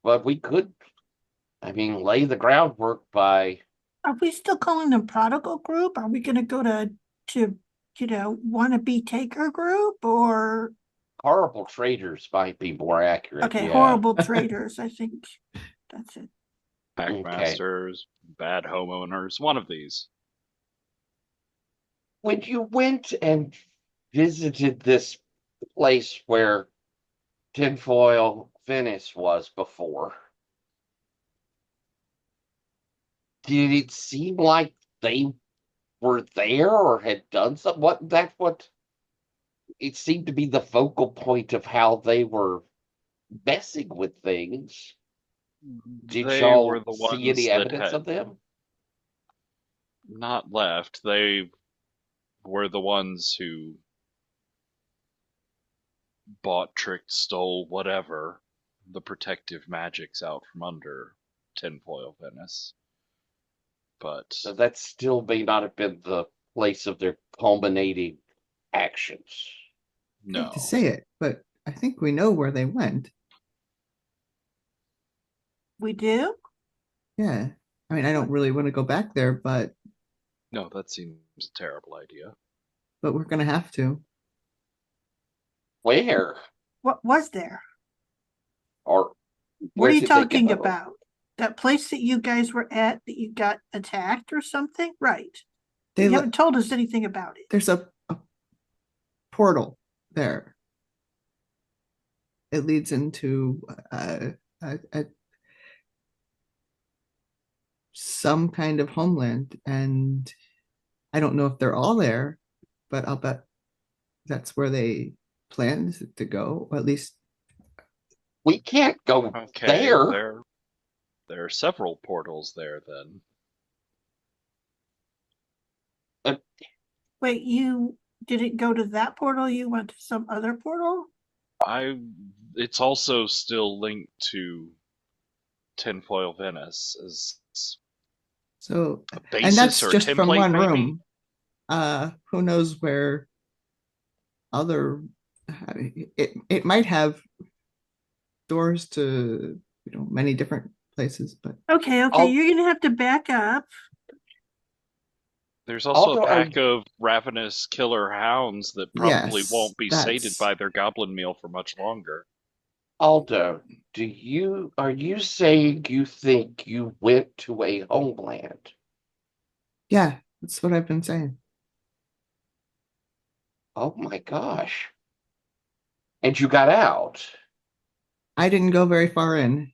But we could, lay the groundwork by Are we still calling them Prodigal Group? Are we gonna go to wannabe taker group or horrible traders might be more accurate. okay, Yeah. horrible traders? I think that's it. Packmasters, bad homeowners, one of these. When you went and visited this place where Tinfoil Venice was before, did it seem like they were there or had done something? What it seemed to be the focal point of how they were messing with things. Did They y'all were the see ones any that evidence had of them? not left. They were the ones who bought, tricked, stole, whatever, the protective magics out from under Tinfoil Venice. But So that still may not have been the place of their culminating actions. no. Hate to say it, but I think we know where they went. We do? Yeah. I mean, I don't really want to go back there, but No, that seems a terrible idea. we're gonna have to. Where? What was there? Or What where are you did they talking go? about? That place that you guys were at that you got attacked or something? Right. They You let haven't told us anything about it. there's a portal there. It leads into some kind of homeland, and I don't know if they're all there, but I'll bet that's where they planned to go, or at least. We can't go Okay, there. there are several portals there then. Wait, you didn't go to that portal? You went to some other portal? It's also still linked to Tinfoil Venice as So, a and basis that's or a just from template, one maybe? room. Who knows where other it might have doors to many different places, but Okay, Al- you're gonna have to back up. There's also a Aldo, pack of ravenous killer hounds that probably yes, won't be sated that's by their goblin meal for much longer. Aldo, are you saying you think you went to a homeland? yeah, that's what I've been saying. Oh my gosh. And you got out. I didn't go very far in.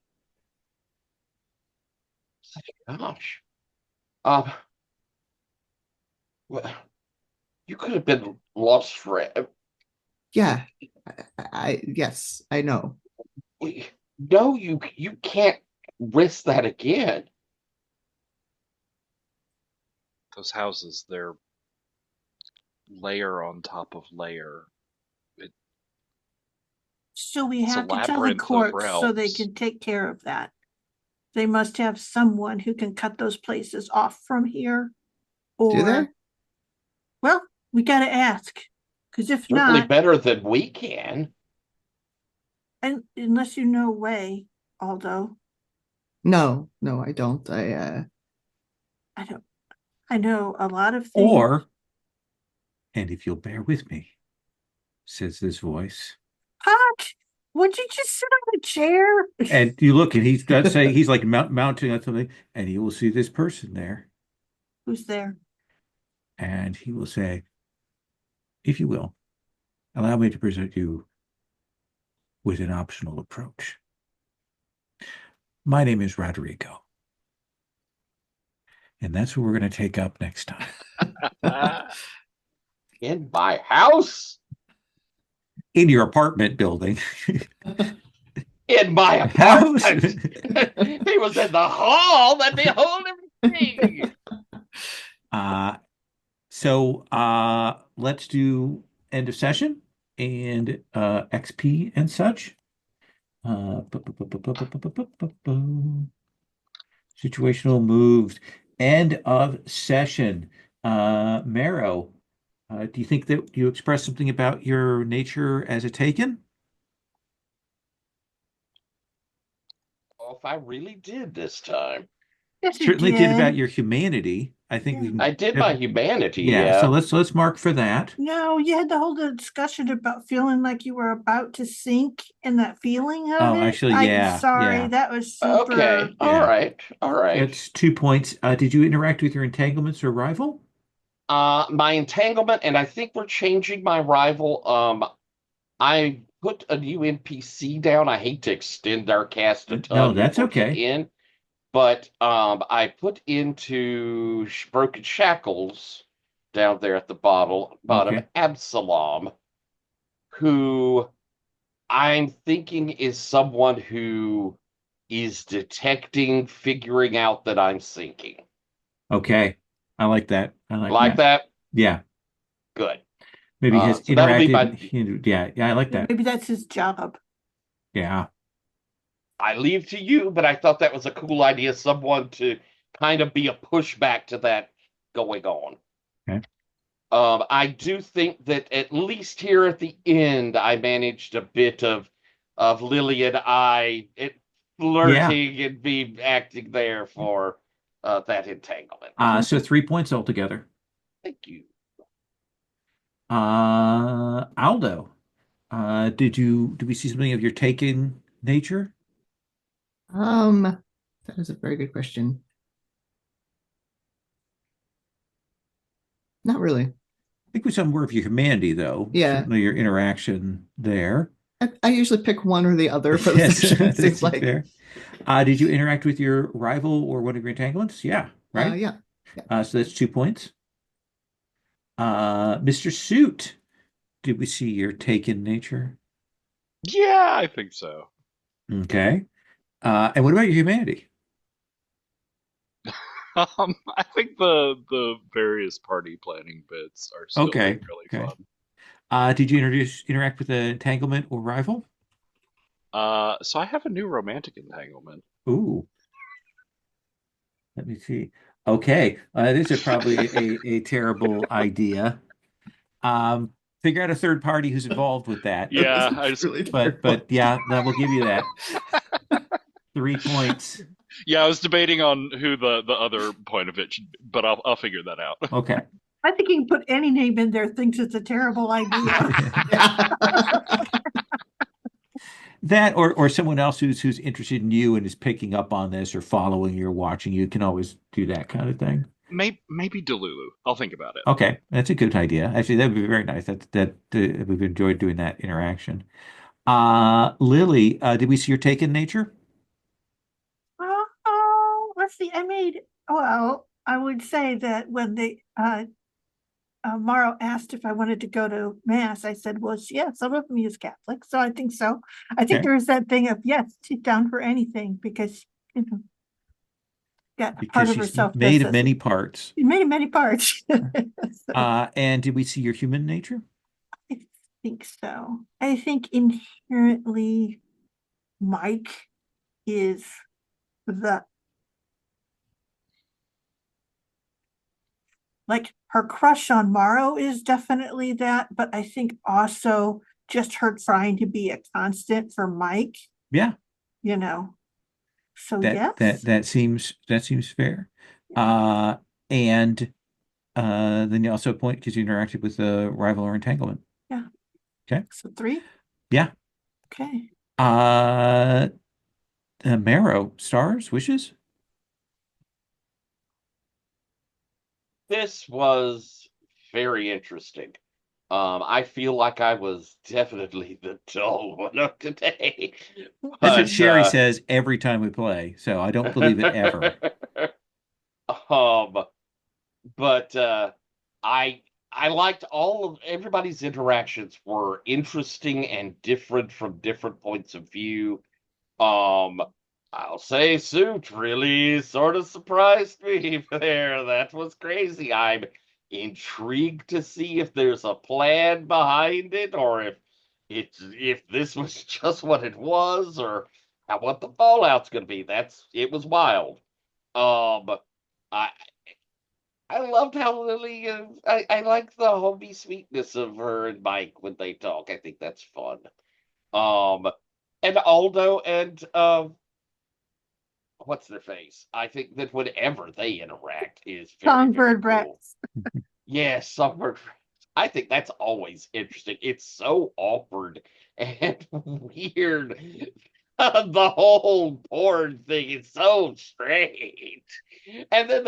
Gosh. Um, well, you could have been lost forever. Yeah, yes, I know. No, you can't risk that again. Those houses, they're layer on top of layer. So we It's a have to tell the labyrinth of courts so they realms. can take care of that. They must have someone who can cut those places off from here. Do Or, they? well, we gotta ask. Because if Certainly not, better than we can. and unless you know way, Aldo, No, I don't. I don't. I know a lot of things. Or, and if you'll bear with me, says this voice. Puck, would you just sit on a chair? And you look, and he's like mounting on something, and he will see this person there, Who's there? and he will say, if you will, allow me to present you with an optional approach. My name is Rodrigo, and that's what we're going to take up next time. In my house? In your apartment building. In my House? apartment. He was in the hall. That'd be a whole different thing. Let's do end of session and XP and such. Situational moves. End of session. Marrow, do you think that you expressed something about your nature as a taken? Oh, if I really did this time. Yes, you Certainly did about did. your humanity. I think we Yeah. can I did my humanity, yeah, so yeah. let's mark for that. No, you had to hold a discussion about feeling like you were about to sink and that feeling of Oh, it. actually, I'm yeah, sorry, yeah, that was Okay, super. all yeah. right, all right. That's 2 points. Did you interact with your entanglements or rival? My entanglement, and I think we're changing my rival. I put a new NPC down. I hate to extend our cast a No, ton that's towards the okay. end, but I put into Broken Shackles down there at the bottom Okay. Absalom, who I'm thinking is someone who is detecting, figuring out that I'm sinking. Okay. I like that. I like Like that. that? Yeah. Good. Maybe has So that'll be my. interacted. Yeah, yeah, I like that. Maybe that's his job. Yeah. I leave to you, but I thought that was a cool idea. Someone to kind of be a pushback to that going on. Okay. I do think that at least here at the end, I managed a bit of Lily and I Yeah. flirting and be acting there for that entanglement. So 3 points altogether. Thank you. Aldo, did we see something of your taken nature? That is a very good question. Not really. think we saw more of your humanity, though. Yeah. Certainly your interaction there. I usually pick one or the other for the Yes, session, it that seems seems like. fair. Did you interact with your rival or one of your entanglements? Yeah, right. Yeah. Yeah. So that's 2 points. Mr. Suit, did we see your taken nature? Yeah, I think so. Okay. And what about your humanity? I think the various party planning bits are still Okay. really Okay. fun. Did you interact with an entanglement or rival? So I have a new romantic entanglement. Ooh, let me see. Okay, this is probably a terrible idea. Um, Figure out a third party who's involved with that. This Yeah, I is just really But terrible. yeah, that will give you that 3 points. yeah, I was debating on who the other point of it should be, but I'll figure that out. Okay. I think you can put any name in there, thinks it's a terrible idea. Yeah. That or someone else who's interested in you and is picking up on this or following you or watching you can always do that kind of thing. Maybe Delulu. I'll think about it. Okay, that's a good idea. Actually, that would be very nice. We've enjoyed doing that interaction. Lily, did we see your take in nature? Let's see. Well, I would say that when Morrow asked if I wanted to go to mass, I said, well, yeah, some of me is Catholic, so I think so. I think Okay. there is that thing of, yes, she's down for anything because, got part Because of she's herself. made of many parts. She made many parts. So, And did we see your human nature? I think so. I think inherently Mike is the like her crush on Morrow is definitely that, but I think also just her trying to be a constant for Mike, Yeah, you know. So that yes. that seems fair. And then you also point because you interacted with a rival or entanglement. Yeah. Okay. So 3. Yeah. Okay. Marrow, stars, wishes. This was very interesting. I feel like I was definitely the dull one of today, That's what but Sherry says every time we play, so I don't believe it ever. um, but I I liked all of everybody's interactions were interesting and different from different points of view. Um, I'll say Suit really sort of surprised me there. That was crazy. I'm intrigued to see if there's a plan behind it or if this was just what it was or what the fallout's gonna be. It was wild. Um I I loved how Lily I like the homey sweetness of her and Mike when they talk. I think that's fun. Um and Aldo and what's their face? I think that whenever they interact is very, very Songbird cool. Rex. Yes, Songbird. I think that's always interesting. It's so awkward and weird. The whole porn thing is so strange. And then,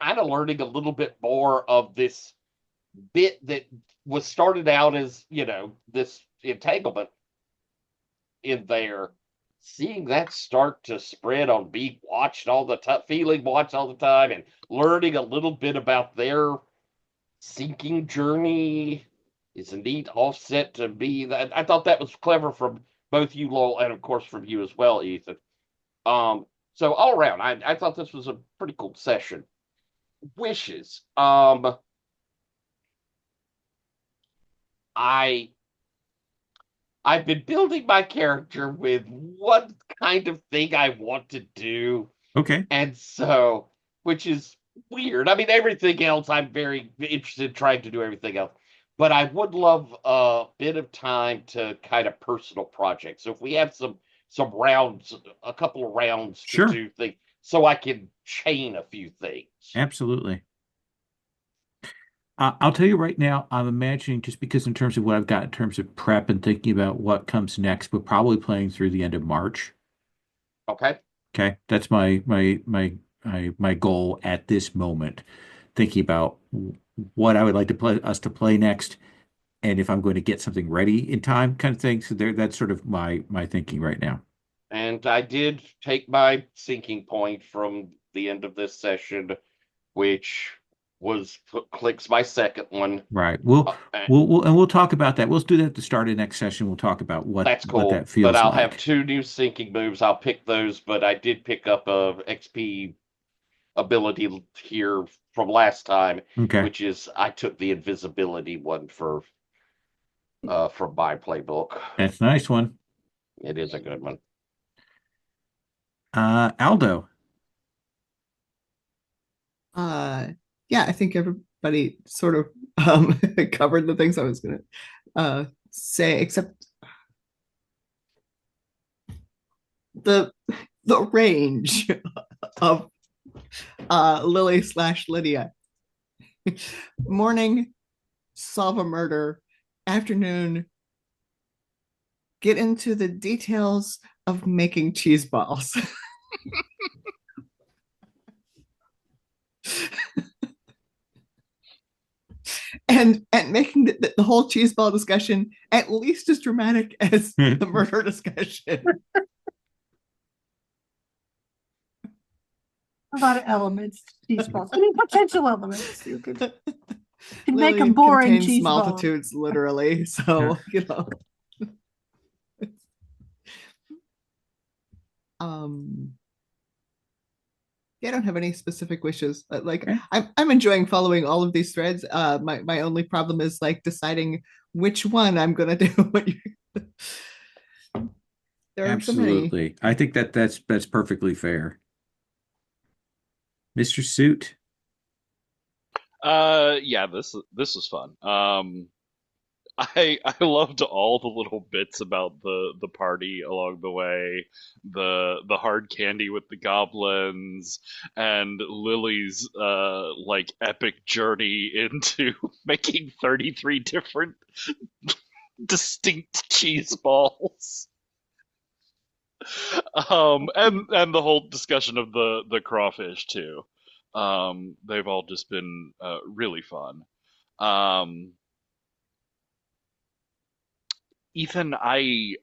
kind of learning a little bit more of this bit that was started out as, this entanglement in there, seeing that start to spread on being watched all the time, feeling watched all the time, and learning a little bit about their sinking journey is a neat offset to me. That I thought that was clever from both you, Lowell, and of course from you as well, Ethan. So all around, I thought this was a pretty cool session. Wishes. I I've been building my character with one kind of thing I want to do. Okay. And so, which is weird. I mean, everything else, I'm very interested in trying to do everything else. But I would love a bit of time to kind of personal projects. So if we have some rounds, a couple of rounds to Sure. do things, so I can chain a few things. Absolutely. I'll tell you right now, I'm imagining just because in terms of what I've got in terms of prep and thinking about what comes next, we're probably playing through the end of March. Okay. Okay. That's my goal at this moment, thinking about what I would like to play us to play next, and if I'm going to get something ready in time, kind of thing. So that's sort of my thinking right now. And I did take my sinking point from the end of this session, which was clicks my second one. Right. We'll talk about that. We'll do that at the start of next session. We'll talk about That's what cool. that But feels I'll have like. 2 new sinking moves. I'll pick those, but I did pick up a XP ability here from last time, Okay. which is I took the invisibility one from my playbook. That's a nice one. It is a good one. Aldo. Yeah, I think everybody sort of covered the things I was gonna say, except the range of Lily / Lydia. Morning, solve a murder. Afternoon, get into the details of making cheese balls. and making the whole cheese ball discussion at least as dramatic as the murder discussion. A lot of elements, cheese balls. I mean, potential elements. You could make a Lily boring contains cheese ball. multitudes, literally. So, yeah, I don't have any specific wishes. Like, Okay. I'm enjoying following all of these threads. My only problem is like deciding which one I'm gonna do. There are so many. Absolutely. I think that's perfectly fair. Mr. Suit. Yeah, this was fun. I loved all the little bits about the party along the way, the hard candy with the goblins, and Lily's like epic journey into making 33 different distinct cheese balls. And the whole discussion of the crawfish too. They've all just been really fun. Um, Ethan, it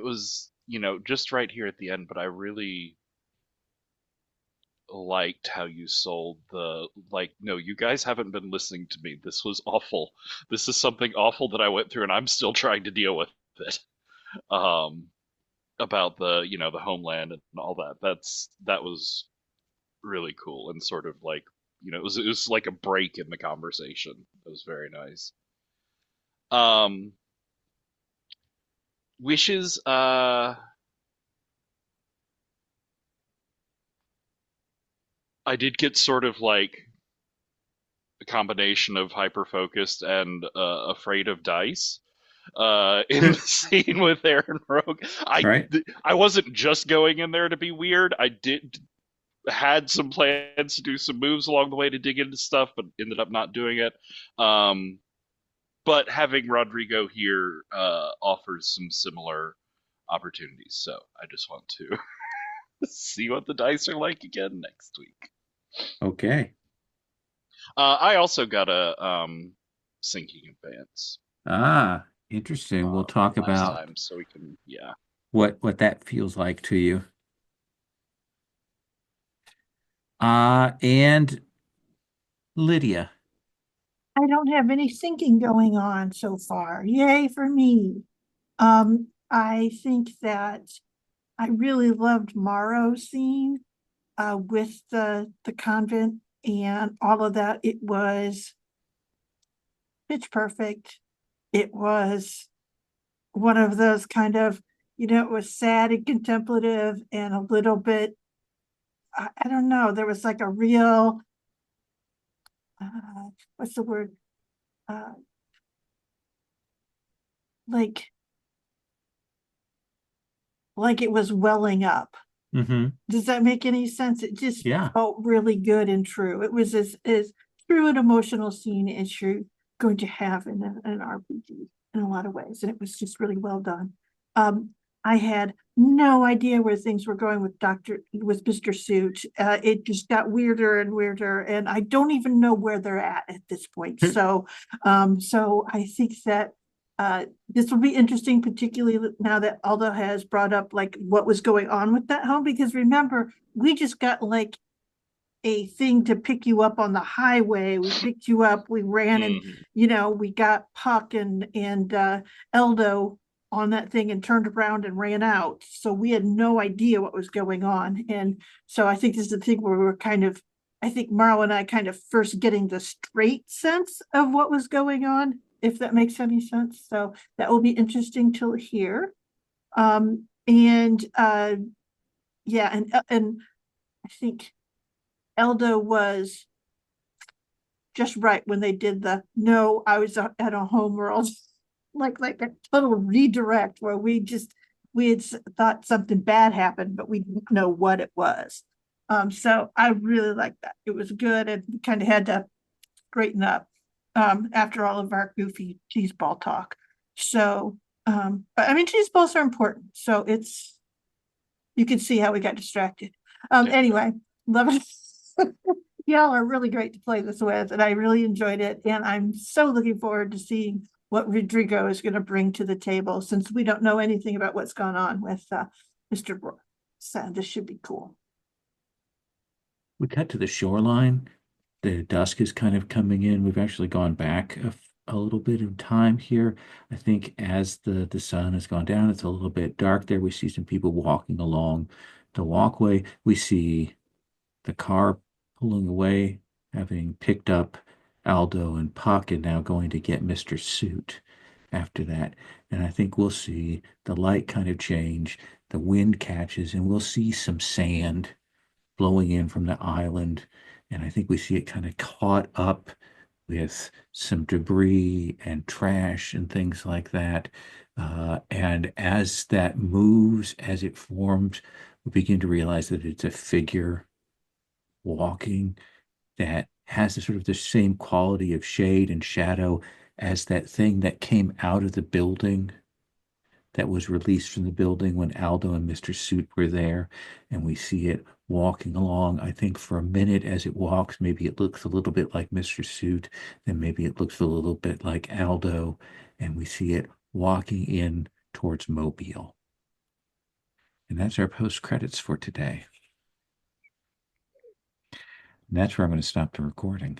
was, just right here at the end, but I really liked how you sold no, you guys haven't been listening to me. This was awful. This is something awful that I went through and I'm still trying to deal with it. Um, about the homeland and all that. That was really cool and sort of like, it was like a break in the conversation. It was very nice. Um, wishes, I did get sort of like a combination of hyper focused and afraid of dice in the scene with Aaron Rogue. Right. I wasn't just going in there to be weird. I had some plans to do some moves along the way to dig into stuff, but ended up not doing it. But having Rodrigo here offers some similar opportunities, so I just want to see what the dice are like again next week. Okay. I also got a sinking advance. Interesting. We'll talk Last about time, so we can, yeah. what that feels like to you. And Lydia. I don't have any thinking going on so far. Yay for me. I think that I really loved Morrow's scene with the convent and all of that. It was pitch perfect. It was one of those kind of, it was sad and contemplative and a little bit, I don't know, there was like a real, what's the word? Like it was welling up. Mm-hmm. Does that make any sense? It just Yeah. felt really good and true. It was as true an emotional scene as you're going to have in an RPG in a lot of ways. And it was just really well done. I had no idea where things were going with Mr. Suit. It just got weirder and weirder, and I don't even know where they're at this point. So I think that this will be interesting, particularly now that Aldo has brought up like what was going on with that home. Because remember, we just got like a thing to pick you up on the highway. We picked you up, we ran, and we got Puck and Eldo on that thing and turned around and ran out. So we had no idea what was going on. And so I think this is the thing where we're kind of, I think Marlo and I kind of first getting the straight sense of what was going on, if that makes any sense. So that will be interesting to hear. And yeah, and I think Eldo was just right when they did the no, I was at a home world, like a total redirect where we had thought something bad happened, but we didn't know what it was. So I really liked that. It was good, and we kind of had to straighten up after all of our goofy cheese ball talk. So, but I mean, cheese balls are important. So you can see how we got distracted. Anyway, love it. Y'all are really great to play this with, and I really enjoyed it. And I'm so looking forward to seeing what Rodrigo is going to bring to the table, since we don't know anything about what's gone on with Mr. Brooke. So this should be cool. We cut to the shoreline. The dusk is kind of coming in. We've actually gone back a little bit of time here. I think as the sun has gone down, it's a little bit dark there. We see some people walking along the walkway. We see the car pulling away, having picked up Aldo and Puck, and now going to get Mr. Suit after that. And I think we'll see the light kind of change, the wind catches, and we'll see some sand blowing in from the island. And I think we see it kind of caught up with some debris and trash and things like that. And as that moves, as it forms, we begin to realize that it's a figure walking that has the sort of the same quality of shade and shadow as that thing that came out of the building, that was released from the building when Aldo and Mr. Suit were there. And we see it walking along. I think for a minute as it walks, maybe it looks a little bit like Mr. Suit, then maybe it looks a little bit like Aldo, and we see it walking in towards Mobile. And that's our post credits for today. And that's where I'm going to stop the recording.